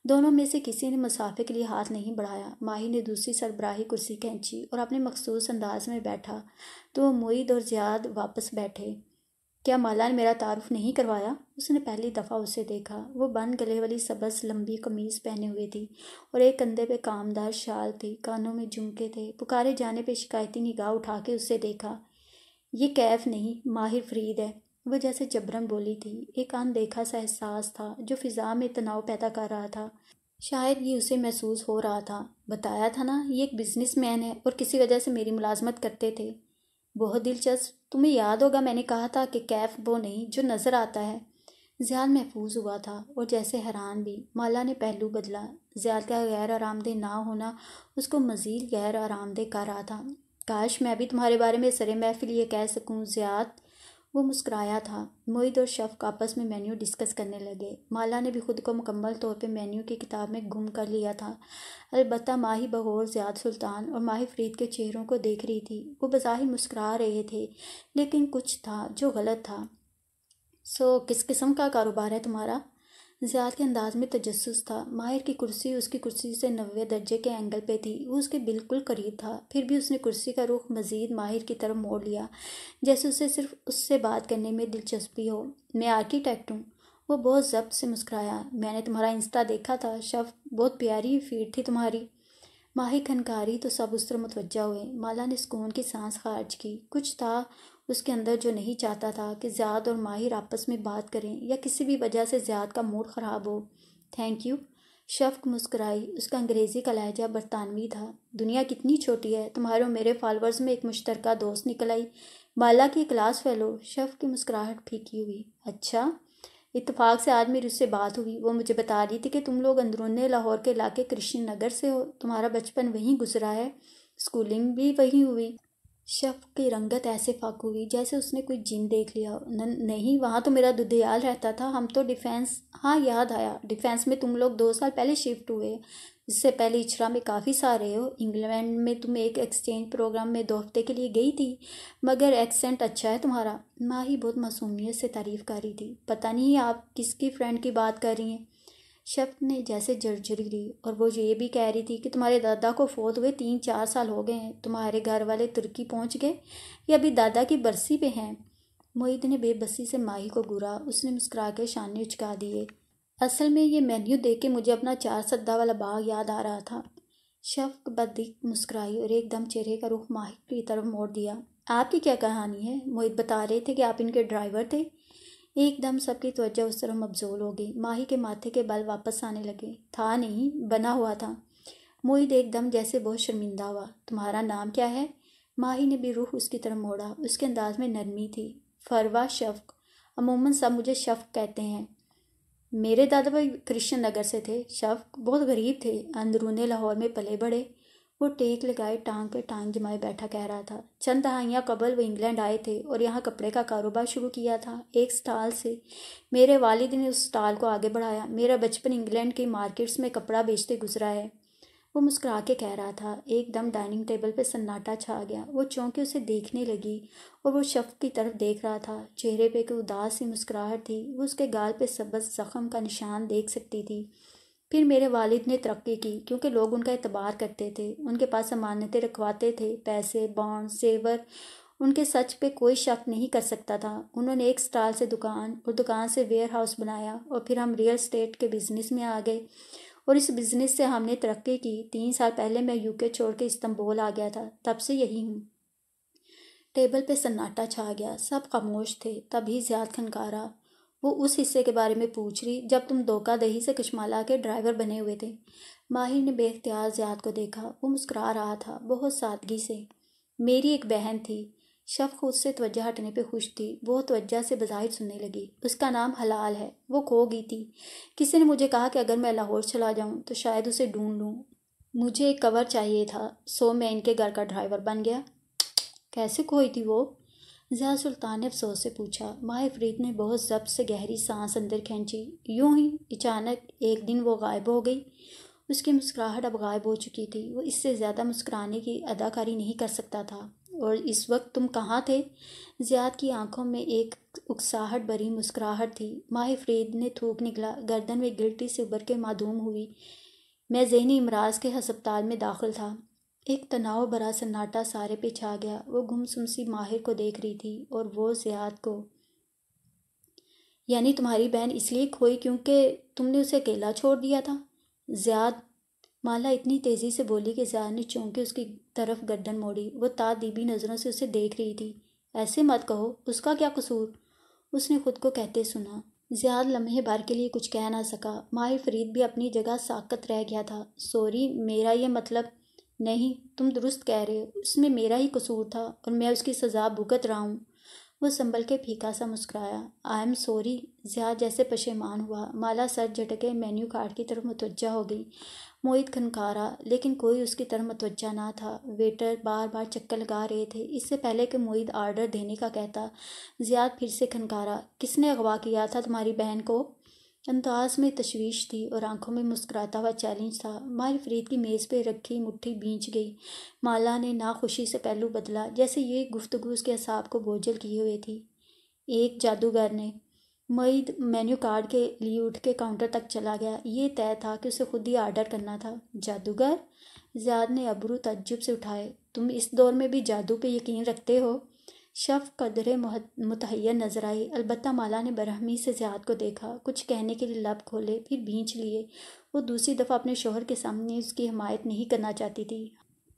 دونوں میں سے کسی نے مسافے کے لیے ہاتھ نہیں بڑھایا۔ ماہر نے دوسری سربراہی کرسی کھینچی اور اپنے مخصوص انداز میں بیٹھا تو وہ معید اور زیاد واپس بیٹھے۔ کیا مالا نے میرا تعارف نہیں کروایا؟ اس نے پہلی دفعہ اسے دیکھا۔ وہ بند گلے والی سبز لمبی قمیض پہنے ہوئے تھی اور ایک کندھے پہ کامدار شال تھی، کانوں میں جھمکے تھے۔ پکارے جانے پہ شکایتی نگاہ اٹھا کے اسے دیکھا۔ یہ کیف نہیں، ماہر فرید ہے، وہ جیسے جبراً بولی تھی۔ ایک اندیکھا سا احساس تھا جو فضا میں تناؤ پیدا کر رہا تھا۔ شاید یہ اسے محسوس ہو رہا تھا۔ بتایا تھا نا، یہ ایک بزنس مین ہے اور کسی وجہ سے میری ملازمت کرتے تھے۔ بہت دلچسپ۔ تمہیں یاد ہوگا میں نے کہا تھا کہ کیف وہ نہیں جو نظر آتا ہے۔ زیاد محفوظ ہوا تھا اور جیسے حیران بھی۔ مالا نے پہلو بدلا۔ زیاد کا غیر آرام دہ نہ ہونا اس کو مزید غیر آرام دہ کر رہا تھا۔ کاش میں بھی تمہارے بارے میں سر محفل یہ کہہ سکوں زیاد۔ وہ مسکرایا تھا۔ معید اور شفق آپس میں مینیو ڈسکس کرنے لگے۔ مالا نے بھی خود کو مکمل طور پہ مینیو کی کتاب میں گم کر لیا تھا۔ البتہ ماہی بہور زیاد سلطان اور ماہر فرید کے چہروں کو دیکھ رہی تھی۔ وہ بظاہر مسکرا رہے تھے، لیکن کچھ تھا جو غلط تھا۔ سو کس قسم کا کاروبار ہے تمہارا؟ زیاد کے انداز میں تجسس تھا۔ ماہر کی کرسی اس کی کرسی سے 90 درجے کے اینگل پہ تھی۔ وہ اس کے بالکل قریب تھا، پھر بھی اس نے کرسی کا رخ مزید ماہر کی طرف موڑ لیا، جیسے اسے صرف اس سے بات کرنے میں دلچسپی ہو۔ میں آرکیٹیکٹ ہوں۔ وہ بہت ضبط سے مسکرایا۔ میں نے تمہارا انسٹا دیکھا تھا شفق، بہت پیاری فیڈ تھی تمہاری۔ ماہر کھنکاری تو سب اس طرح متوجہ ہوئے۔ مالا نے سکون کی سانس خارج کی۔ کچھ تھا اس کے اندر جو نہیں چاہتا تھا کہ زیاد اور ماہر آپس میں بات کریں یا کسی بھی وجہ سے زیاد کا موڈ خراب ہو۔ تھینک یو، شفق مسکرائی۔ اس کا انگریزی کا لہجہ برطانوی تھا۔ دنیا کتنی چھوٹی ہے، تمہارے اور میرے فالوورز میں ایک مشترکہ دوست نکل آئی، مالا کی کلاس فیلو۔ شفق کی مسکراہٹ پھیکی ہوئی۔ اچھا، اتفاق سے آج میری اس سے بات ہوئی۔ وہ مجھے بتا رہی تھی کہ تم لوگ اندرون لاہور کے علاقے کرشن نگر سے ہو، تمہارا بچپن وہیں گزرا ہے، اسکولنگ بھی وہیں ہوئی۔ شفق کی رنگت ایسے فاق ہوئی جیسے اس نے کوئی جن دیکھ لیا ہو۔ نہیں، وہاں تو میرا دودھیال رہتا تھا، ہم تو ڈیفینس، ہاں یاد آیا، ڈیفینس میں تم لوگ 2 سال پہلے شفٹ ہوئے، اس سے پہلے اچھرا میں کافی سال رہے ہو۔ انگلینڈ میں تم ایک ایکسچینج پروگرام میں 2 ہفتے کے لیے گئی تھی، مگر ایکسنٹ اچھا ہے تمہارا۔ ماہی بہت معصومیت سے تعریف کر رہی تھی۔ پتہ نہیں آپ کس کی فرینڈ کی بات کر رہی ہیں؟ شفق نے جیسے جھرجھری لی۔ اور وہ یہ بھی کہہ رہی تھی کہ تمہارے دادا کو فوت ہوئے 3-4 سال ہو گئے ہیں، تمہارے گھر والے ترکی پہنچ گئے یا ابھی دادا کی برسی پہ ہیں؟ معید نے بے بسی سے ماہی کو گھورا۔ اس نے مسکرا کے شانے اچکا دیے۔ اصل میں یہ مینیو دیکھ کے مجھے اپنا 4 سدہ والا باغ یاد آ رہا تھا۔ شفق بدیق مسکرائی اور ایک دم چہرے کا رخ ماہر کی طرف موڑ دیا۔ آپ کی کیا کہانی ہے؟ موہت بتا رہے تھے کہ آپ ان کے ڈرائیور تھے۔ ایک دم سب کی توجہ اس طرف مبذول ہو گئی۔ ماہی کے ماتھے کے بال واپس آنے لگے۔ تھا نہیں، بنا ہوا تھا۔ موہت ایک دم جیسے بہت شرمندہ ہوا۔ تمہارا نام کیا ہے؟ ماہی نے بھی رخ اس کی طرف موڑا۔ اس کے انداز میں نرمی تھی۔ فروا شفق، عموماً سب مجھے شفق کہتے ہیں۔ میرے دادا بھائی کرشن نگر سے تھے۔ شفق بہت غریب تھے، اندرون لاہور میں پلے بڑے۔ وہ ٹیک لگائے ٹانگ پہ ٹانگ جمائے بیٹھا کہہ رہا تھا۔ چند دہائیاں قبل وہ انگلینڈ آئے تھے اور یہاں کپڑے کا کاروبار شروع کیا تھا، ایک سٹال سے۔ میرے والد نے اس سٹال کو آگے بڑھایا۔ میرا بچپن انگلینڈ کی مارکیٹس میں کپڑا بیچتے گزرا ہے۔ وہ مسکرا کے کہہ رہا تھا۔ ایک دم ڈائننگ ٹیبل پہ سناٹا چھا گیا۔ وہ چونکہ اسے دیکھنے لگی اور وہ شفق کی طرف دیکھ رہا تھا۔ چہرے پہ ایک اداس سی مسکراہٹ تھی۔ وہ اس کے گال پہ سبز زخم کا نشان دیکھ سکتی تھی۔ پھر میرے والد نے ترقی کی کیونکہ لوگ ان کا اعتبار کرتے تھے، ان کے پاس امانتیں رکھواتے تھے، پیسے، بانڈ، زیور۔ ان کے سچ پہ کوئی شک نہیں کر سکتا تھا۔ انہوں نے ایک سٹال سے دکان اور دکان سے ویئر ہاؤس بنایا اور پھر ہم ریئل اسٹیٹ کے بزنس میں آ گئے اور اس بزنس سے ہم نے ترقی کی۔ 3 سال پہلے میں UK چھوڑ کے استنبول آ گیا تھا، تب سے یہی ہوں۔ ٹیبل پہ سناٹا چھا گیا، سب خاموش تھے۔ تبھی زیاد کھنکارا۔ وہ اس حصے کے بارے میں پوچھ رہی جب تم دھوکہ دہی سے کشمالہ کے ڈرائیور بنے ہوئے تھے۔ ماہر نے بے اختیار زیاد کو دیکھا۔ وہ مسکرا رہا تھا، بہت سادگی سے۔ میری ایک بہن تھی۔ شفق خود سے توجہ ہٹنے پہ خوش تھی۔ وہ توجہ سے بظاہر سننے لگی۔ اس کا نام حلال ہے، وہ کھو گئی تھی۔ کسی نے مجھے کہا کہ اگر میں لاہور چلا جاؤں تو شاید اسے ڈھونڈ لوں۔ مجھے ایک کور چاہیے تھا، سو میں ان کے گھر کا ڈرائیور بن گیا۔ کیسے کھوئی تھی وہ؟ ضیاء سلطان نے افسوس سے پوچھا۔ ماہ فرید نے بہت ضبط سے گہری سانس اندر کھینچی۔ یوں ہی اچانک ایک دن وہ غائب ہو گئی۔ اس کی مسکراہٹ اب غائب ہو چکی تھی۔ وہ اس سے زیادہ مسکرانے کی اداکاری نہیں کر سکتا تھا۔ اور اس وقت تم کہاں تھے؟ زیاد کی آنکھوں میں ایک اکساہٹ بھری مسکراہٹ تھی۔ ماہ فرید نے تھوک نکلا، گردن میں گلٹی سے ابھر کے معدوم ہوئی۔ میں ذہنی امراض کے ہسپتال میں داخل تھا۔ ایک تناؤ بھرا سناٹا سارے پہ چھا گیا۔ وہ گمسم سی ماہر کو دیکھ رہی تھی اور وہ زیاد کو۔ یعنی تمہاری بہن اس لیے کھوئی کیونکہ تم نے اسے اکیلا چھوڑ دیا تھا؟ زیاد، مالا اتنی تیزی سے بولی کہ زیاد نے چونک کے اس کی طرف گردن موڑی۔ وہ تعجبی نظروں سے اسے دیکھ رہی تھی۔ ایسے مت کہو، اس کا کیا قصور؟ اس نے خود کو کہتے سنا۔ زیاد لمحے بھر کے لیے کچھ کہہ نہ سکا۔ ماہ فرید بھی اپنی جگہ ساکت رہ گیا تھا۔ سوری، میرا یہ مطلب نہیں، تم درست کہہ رہے ہو، اس میں میرا ہی قصور تھا اور میں اس کی سزا بھگت رہا ہوں۔ وہ سنبھل کے پھیکا سا مسکرایا۔ I am sorry. زیاد جیسے پشیمان ہوا۔ مالا سر جھٹکے مینیو کارڈ کی طرف متوجہ ہو گئی۔ موہت کھنکارا، لیکن کوئی اس کی طرف متوجہ نہ تھا۔ ویٹر بار بار چکر لگا رہے تھے۔ اس سے پہلے کہ موہت آرڈر دینے کا کہتا، زیاد پھر سے کھنکارا۔ کس نے اغوا کیا تھا تمہاری بہن کو؟ انداز میں تشویش تھی اور آنکھوں میں مسکراتا ہوا چیلنج تھا۔ ماہ فرید کی میز پہ رکھی مٹھی بھینچ گئی۔ مالا نے ناخوشی سے پہلو بدلا، جیسے یہ گفتگو اس کے اعصاب کو بوجھل کیے ہوئے تھی۔ ایک جادوگر نے۔ موہت مینیو کارڈ کے لیے اٹھ کے کاؤنٹر تک چلا گیا۔ یہ طے تھا کہ اسے خود ہی آرڈر کرنا تھا۔ جادوگر؟ زیاد نے ابرو تعجب سے اٹھائے۔ تم اس دور میں بھی جادو پہ یقین رکھتے ہو؟ شفق قدرے متحیر نظر آئی، البتہ مالا نے برہمی سے زیاد کو دیکھا، کچھ کہنے کے لیے لب کھولے، پھر بھینچ لیے۔ وہ دوسری دفعہ اپنے شوہر کے سامنے اس کی حمایت نہیں کرنا چاہتی تھی۔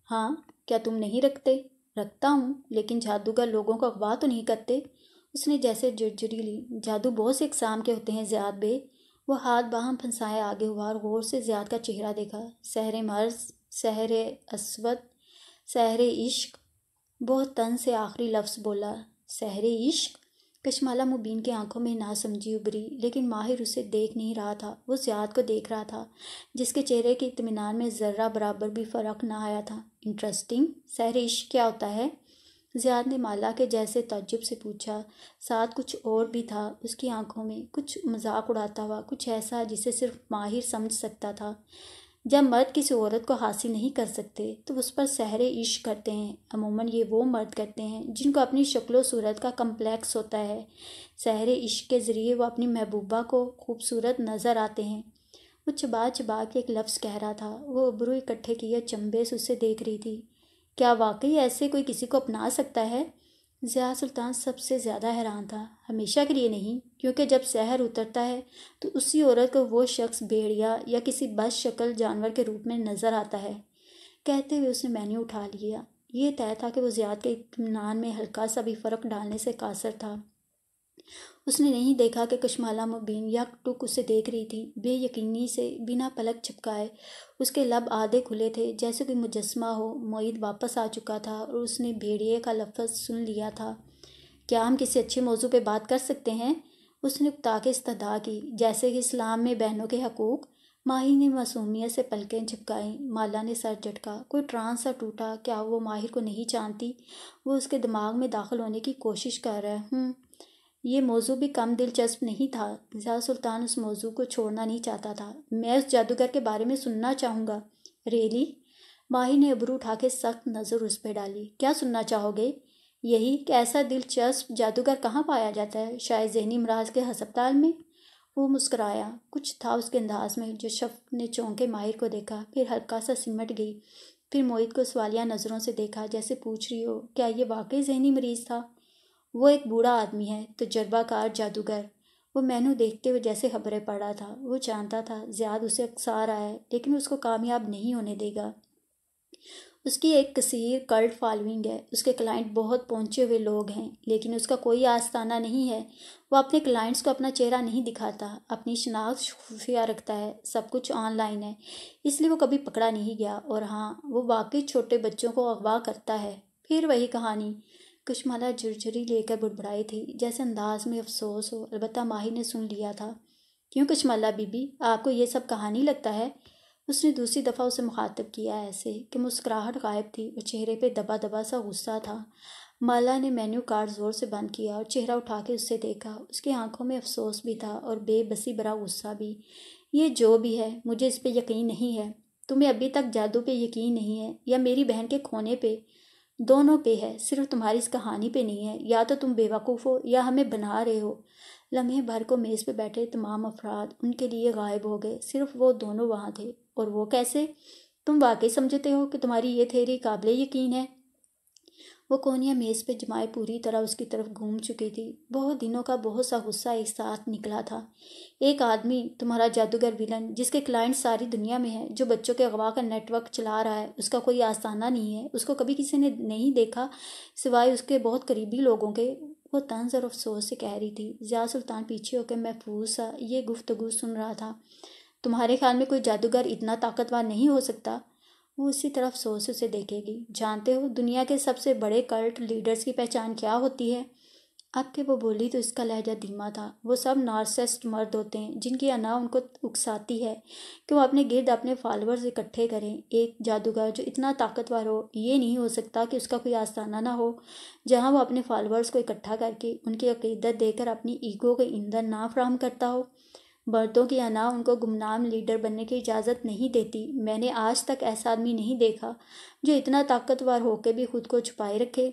ہاں، کیا تم نہیں رکھتے؟ رکھتا ہوں، لیکن جادوگر لوگوں کو اغوا تو نہیں کرتے۔ اس نے جیسے جرجری لی۔ جادو بہت سے اقسام کے ہوتے ہیں زیاد بے۔ وہ ہاتھ باہم پھنسائے آگے ہوا اور غور سے زیاد کا چہرہ دیکھا۔ سحر مرض، سحر اسود، سحر عشق۔ بہت طنز سے آخری لفظ بولا۔ سحر عشق؟ کشمالہ مبین کی آنکھوں میں ناسمجھی ابھری، لیکن ماہر اسے دیکھ نہیں رہا تھا، وہ زیاد کو دیکھ رہا تھا، جس کے چہرے کے اطمینان میں ذرہ برابر بھی فرق نہ آیا تھا۔ انٹرسٹنگ۔ سحر عشق کیا ہوتا ہے؟ زیاد نے مالا کے جیسے تعجب سے پوچھا۔ ساتھ کچھ اور بھی تھا اس کی آنکھوں میں، کچھ مذاق اڑاتا ہوا، کچھ ایسا جسے صرف ماہر سمجھ سکتا تھا۔ جب مرد کسی عورت کو حاصل نہیں کر سکتے تو اس پر سحر عشق کرتے ہیں۔ عموماً یہ وہ مرد کرتے ہیں جن کو اپنی شکل و صورت کا کمپلیکس ہوتا ہے۔ سحر عشق کے ذریعے وہ اپنی محبوبہ کو خوبصورت نظر آتے ہیں۔ وہ چبا چبا کے ایک لفظ کہہ رہا تھا۔ وہ ابرو اکٹھے کیے چمبے سے اسے دیکھ رہی تھی۔ کیا واقعی ایسے کوئی کسی کو اپنا سکتا ہے؟ ضیاء سلطان سب سے زیادہ حیران تھا، ہمیشہ کے لیے نہیں، کیونکہ جب سحر اترتا ہے تو اسی عورت کو وہ شخص بھیڑیا یا کسی بد شکل جانور کے روپ میں نظر آتا ہے۔ کہتے ہوئے اس نے مینیو اٹھا لیا۔ یہ طے تھا کہ وہ زیاد کے اطمینان میں ہلکا سا بھی فرق ڈالنے سے قاصر تھا۔ اس نے نہیں دیکھا کہ کشمالہ مبین یک ٹک اسے دیکھ رہی تھی، بے یقینی سے، بنا پلک جھپکائے۔ اس کے لب آدھے کھلے تھے، جیسے کوئی مجسمہ ہو۔ معید واپس آ چکا تھا اور اس نے بھیڑیے کا لفظ سن لیا تھا۔ کیا ہم کسی اچھے موضوع پہ بات کر سکتے ہیں؟ اس نے اکتا کے استدعا کی، جیسے کہ اسلام میں بہنوں کے حقوق۔ ماہر نے معصومیت سے پلکیں جھپکائیں۔ مالا نے سر جھٹکا۔ کوئی ٹرانس سا ٹوٹا۔ کیا وہ ماہر کو نہیں جانتی؟ وہ اس کے دماغ میں داخل ہونے کی کوشش کر رہا ہے۔ یہ موضوع بھی کم دلچسپ نہیں تھا۔ ضیاء سلطان اس موضوع کو چھوڑنا نہیں چاہتا تھا۔ میں اس جادوگر کے بارے میں سننا چاہوں گا۔ ریلی؟ ماہر نے ابرو اٹھا کے سخت نظر اس پہ ڈالی۔ کیا سننا چاہو گے؟ یہی کہ ایسا دلچسپ جادوگر کہاں پایا جاتا ہے؟ شاید ذہنی امراض کے ہسپتال میں؟ وہ مسکرایا۔ کچھ تھا اس کے انداز میں جو شفق نے چونکے ماہر کو دیکھا، پھر ہلکا سا سمٹ گئی۔ پھر معید کو سوالیہ نظروں سے دیکھا، جیسے پوچھ رہی ہو کیا یہ واقعی ذہنی مریض تھا؟ وہ ایک بوڑھا آدمی ہے، تجربہ کار جادوگر۔ وہ مینو دیکھتے ہوئے جیسے خبریں پڑھ رہا تھا۔ وہ جانتا تھا زیاد اسے اکسا رہا ہے، لیکن اس کو کامیاب نہیں ہونے دے گا۔ اس کی ایک کثیر کلٹ فالوئنگ ہے، اس کے کلائنٹ بہت پہنچے ہوئے لوگ ہیں، لیکن اس کا کوئی آستانہ نہیں ہے۔ وہ اپنے کلائنٹس کو اپنا چہرہ نہیں دکھاتا، اپنی شناخت خفیہ رکھتا ہے، سب کچھ آن لائن ہے، اس لیے وہ کبھی پکڑا نہیں گیا۔ اور ہاں، وہ واقعی چھوٹے بچوں کو اغوا کرتا ہے۔ پھر وہی کہانی۔ کشمالہ جھرجھری لے کر بڑبڑائی تھی، جیسے انداز میں افسوس ہو، البتہ ماہر نے سن لیا تھا۔ کیوں کشمالہ بی بی، آپ کو یہ سب کہانی لگتا ہے؟ اس نے دوسری دفعہ اسے مخاطب کیا، ایسے کہ مسکراہٹ غائب تھی اور چہرے پہ دبا دبا سا غصہ تھا۔ مالا نے مینیو کارڈ زور سے بند کیا اور چہرہ اٹھا کے اس سے دیکھا۔ اس کی آنکھوں میں افسوس بھی تھا اور بے بسی بھرا غصہ بھی۔ یہ جو بھی ہے، مجھے اس پہ یقین نہیں ہے۔ تمہیں ابھی تک جادو پہ یقین نہیں ہے یا میری بہن کے کھونے پہ؟ دونوں پہ ہے، صرف تمہاری اس کہانی پہ نہیں ہے۔ یا تو تم بے وقوف ہو یا ہمیں بنا رہے ہو۔ لمحے بھر کو میز پہ بیٹھے تمام افراد ان کے لیے غائب ہو گئے، صرف وہ دونوں وہاں تھے۔ اور وہ کیسے؟ تم واقعی سمجھتے ہو کہ تمہاری یہ تھیوری قابل یقین ہے؟ وہ کونیاں میز پہ جمائے پوری طرح اس کی طرف گھوم چکی تھی۔ بہت دنوں کا بہت سا غصہ ایک ساتھ نکلا تھا۔ ایک آدمی، تمہارا جادوگر ویلن، جس کے کلائنٹ ساری دنیا میں ہیں، جو بچوں کے اغوا کا نیٹ ورک چلا رہا ہے، اس کا کوئی آستانہ نہیں ہے، اس کو کبھی کسی نے نہیں دیکھا سوائے اس کے بہت قریبی لوگوں کے۔ وہ طنز اور افسوس سے کہہ رہی تھی۔ ضیاء سلطان پیچھے ہو کے محفوظ سا یہ گفتگو سن رہا تھا۔ تمہارے خیال میں کوئی جادوگر اتنا طاقتور نہیں ہو سکتا؟ وہ اسی طرح افسوس سے اسے دیکھے گی۔ جانتے ہو دنیا کے سب سے بڑے کلٹ لیڈرز کی پہچان کیا ہوتی ہے؟ اب کہ وہ بولی تو اس کا لہجہ دھیما تھا۔ وہ سب نارسسٹ مرد ہوتے ہیں جن کی انا ان کو اکساتی ہے کہ وہ اپنے گرد اپنے فالورز اکٹھے کریں۔ ایک جادوگر جو اتنا طاقتور ہو، یہ نہیں ہو سکتا کہ اس کا کوئی آستانہ نہ ہو جہاں وہ اپنے فالورز کو اکٹھا کر کے ان کی عقیدت دے کر اپنی ایگو کو ایندھن نہ فراہم کرتا ہو۔ مردوں کی انا ان کو گمنام لیڈر بننے کی اجازت نہیں دیتی۔ میں نے آج تک ایسا آدمی نہیں دیکھا جو اتنا طاقتور ہو کے بھی خود کو چھپائے رکھے۔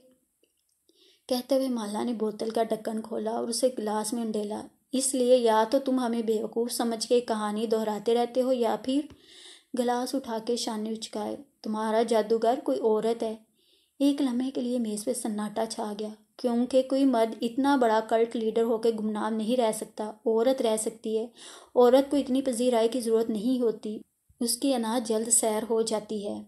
کہتے ہوئے مالا نے بوتل کا ڈھکن کھولا اور اسے گلاس میں انڈیلا۔ اس لیے یا تو تم ہمیں بیوقوف سمجھ کے کہانی دہراتے رہتے ہو یا پھر… گلاس اٹھا کے شانے اچکائے۔ تمہارا جادوگر کوئی عورت ہے؟ ایک لمحے کے لیے میز پہ سناٹا چھا گیا، کیونکہ کوئی مرد اتنا بڑا کلٹ لیڈر ہو کے گمنام نہیں رہ سکتا۔ عورت رہ سکتی ہے۔ عورت کو اتنی پذیرائی کی ضرورت نہیں ہوتی، اس کی انا جلد سیر ہو جاتی ہے۔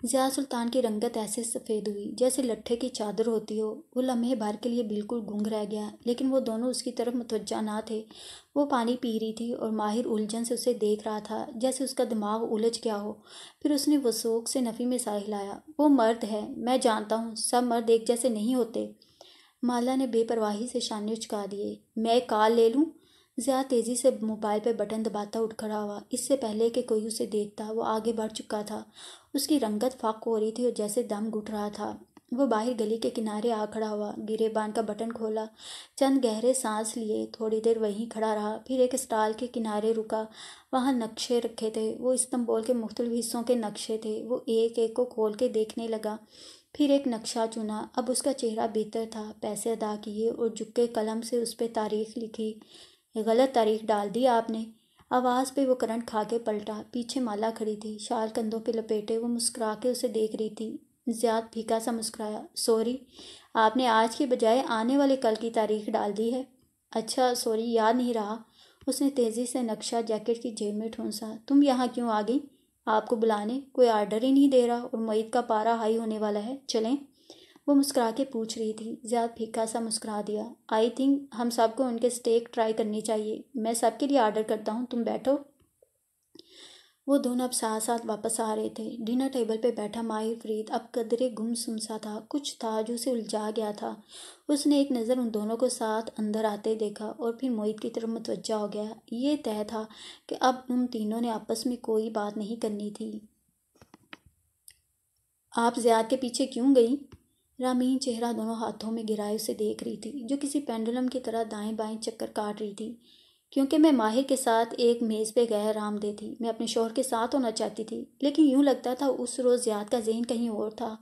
ضیاء سلطان کی رنگت ایسے سفید ہوئی جیسے لٹھے کی چادر ہوتی ہو۔ وہ لمحے بھر کے لیے بالکل گنگ رہ گیا، لیکن وہ دونوں اس کی طرف متوجہ نہ تھے۔ وہ پانی پی رہی تھی اور ماہر الجھن سے اسے دیکھ رہا تھا، جیسے اس کا دماغ الجھ گیا ہو۔ پھر اس نے وثوق سے نفی میں سا ہلایا۔ وہ مرد ہے، میں جانتا ہوں، سب مرد ایک جیسے نہیں ہوتے۔ مالا نے بے پرواہی سے شانے اچکا دیے۔ میں ایک کال لے لوں؟ ضیاء تیزی سے موبائل پہ بٹن دباتا اٹھ کھڑا ہوا۔ اس سے پہلے کہ کوئی اسے دیکھتا وہ آگے بڑھ چکا تھا۔ اس کی رنگت فاق ہو رہی تھی اور جیسے دم گھٹ رہا تھا۔ وہ باہر گلی کے کنارے آ کھڑا ہوا، گریبان کا بٹن کھولا، چند گہرے سانس لیے، تھوڑی دیر وہیں کھڑا رہا، پھر ایک اسٹال کے کنارے رکا۔ وہاں نقشے رکھے تھے، وہ استنبول کے مختلف حصوں کے نقشے تھے۔ وہ ایک ایک کو کھول کے دیکھنے لگا، پھر ایک نقشہ چنا۔ اب اس کا چہرہ بہتر تھا۔ پیسے ادا کیے اور جھکے قلم سے اس پہ تاریخ لکھی۔ غلط تاریخ ڈال دی آپ نے؟ آواز پہ وہ کرنٹ کھا کے پلٹا۔ پیچھے مالا کھڑی تھی، شال کندھوں پہ لپیٹے۔ وہ مسکرا کے اسے دیکھ رہی تھی۔ زیاد پھیکا سا مسکرایا۔ سوری، آپ نے آج کی بجائے آنے والے کل کی تاریخ ڈال دی ہے۔ اچھا سوری، یاد نہیں رہا۔ اس نے تیزی سے نقشہ جیکٹ کی جیب میں ٹھونسا۔ تم یہاں کیوں آ گئی؟ آپ کو بلانے؟ کوئی آرڈر ہی نہیں دے رہا اور معید کا پارا ہائی ہونے والا ہے، چلیں؟ وہ مسکرا کے پوچھ رہی تھی۔ زیاد پھیکا سا مسکرا دیا۔ آئی تھنک ہم سب کو ان کے اسٹیک ٹرائی کرنی چاہیے۔ میں سب کے لیے آرڈر کرتا ہوں، تم بیٹھو۔ وہ دونوں اب ساتھ ساتھ واپس آ رہے تھے۔ ڈنر ٹیبل پہ بیٹھا ماہر فرید اب قدرے گم سم سا تھا۔ کچھ تھا جو اسے الجھا گیا تھا۔ اس نے ایک نظر ان دونوں کو ساتھ اندر آتے دیکھا اور پھر معید کی طرف متوجہ ہو گیا۔ یہ طے تھا کہ اب ان تینوں نے آپس میں کوئی بات نہیں کرنی تھی۔ آپ زیاد کے پیچھے کیوں گئی؟ رامین چہرہ دونوں ہاتھوں میں گرائے اسے دیکھ رہی تھی، جو کسی پینڈولم کی طرح دائیں بائیں چکر کاٹ رہی تھی۔ کیونکہ میں ماہر کے ساتھ ایک میز پہ غیر آمدہ تھی۔ میں اپنے شوہر کے ساتھ ہونا چاہتی تھی، لیکن یوں لگتا تھا اس روز زیاد کا ذہن کہیں اور تھا۔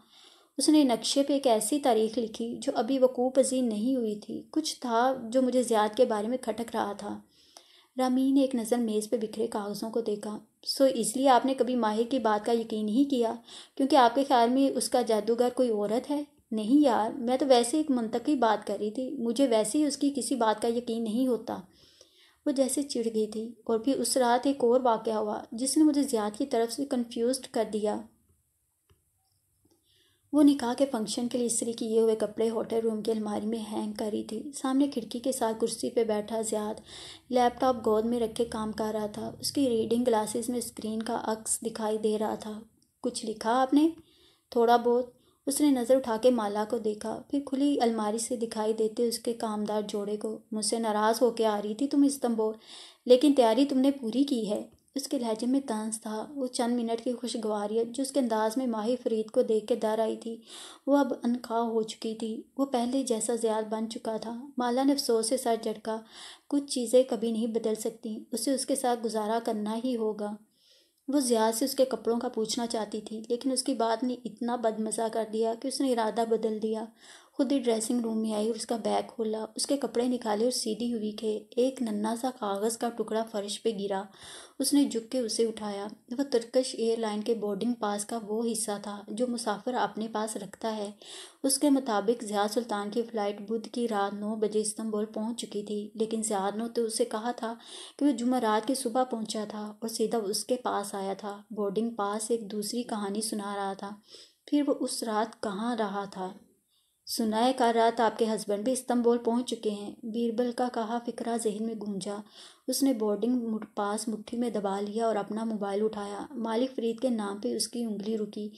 اس نے نقشے پہ ایک ایسی تاریخ لکھی جو ابھی وقوع پذیر نہیں ہوئی تھی۔ کچھ تھا جو مجھے زیاد کے بارے میں کھٹک رہا تھا۔ رامین نے ایک نظر میز پہ بکھرے کاغذوں کو دیکھا۔ سو اس لیے آپ نے کبھی ماہر کی بات کا یقین نہیں کیا کیونکہ آپ کے خیال میں اس کا جادوگر کوئی عورت ہے؟ نہیں یار، میں تو ویسے ایک منطقی بات کر رہی تھی۔ مجھے ویسے ہی اس کی کسی بات کا یقین نہیں ہوتا۔ وہ جیسے چڑ گئی تھی۔ اور پھر اس رات ایک اور واقعہ ہوا جس نے مجھے زیاد کی طرف سے کنفیوزڈ کر دیا۔ وہ نکاح کے فنکشن کے لیے استری کیے ہوئے کپڑے ہوٹل روم کی الماری میں ہینگ کر رہی تھی۔ سامنے کھڑکی کے ساتھ کرسی پہ بیٹھا زیاد لیپ ٹاپ گود میں رکھے کام کر رہا تھا۔ اس کی ریڈنگ گلاسز میں اسکرین کا عکس دکھائی دے رہا تھا۔ کچھ لکھا آپ نے؟ تھوڑا بہت۔ اس نے نظر اٹھا کے مالا کو دیکھا، پھر کھلی الماری سے دکھائی دیتے اس کے کامدار جوڑے کو۔ مجھ سے ناراض ہو کے آ رہی تھی تم استنبول، لیکن تیاری تم نے پوری کی ہے۔ اس کے لہجے میں طنز تھا۔ وہ چند منٹ کی خوشگواریت جو اس کے انداز میں ماہر فرید کو دیکھ کے در آئی تھی، وہ اب انخواہ ہو چکی تھی۔ وہ پہلے جیسا زیاد بن چکا تھا۔ مالا نے افسوس سے سر جھٹکا۔ کچھ چیزیں کبھی نہیں بدل سکتی، اسے اس کے ساتھ گزارا کرنا ہی ہوگا۔ وہ زیاد سے اس کے کپڑوں کا پوچھنا چاہتی تھی، لیکن اس کی بات نے اتنا بدمزہ کر دیا کہ اس نے ارادہ بدل دیا۔ خود ہی ڈریسنگ روم میں آئی اور اس کا بیگ کھولا، اس کے کپڑے نکالے اور سیدھی ہوئی کہ ایک ننھا سا کاغذ کا ٹکڑا فرش پہ گرا۔ اس نے جھک کے اسے اٹھایا۔ وہ ترکش ایئر لائن کے بورڈنگ پاس کا وہ حصہ تھا جو مسافر اپنے پاس رکھتا ہے۔ اس کے مطابق زیاد سلطان کی فلائٹ بدھ کی رات 9 بجے استنبول پہنچ چکی تھی، لیکن زیاد نے تو اسے کہا تھا کہ وہ جمعرات کی صبح پہنچا تھا اور سیدھا اس کے پاس آیا تھا۔ بورڈنگ پاس ایک دوسری کہانی سنا رہا تھا۔ پھر وہ اس رات کہاں رہا تھا؟ سنا ہے کل رات آپ کے ہسبینڈ بھی استنبول پہنچ چکے ہیں، بیربل کا کہا فکرہ ذہن میں گونجا۔ اس نے بورڈنگ پاس مٹھی میں دبا لیا اور اپنا موبائل اٹھایا۔ مالک فرید کے نام پہ اس کی انگلی رکی،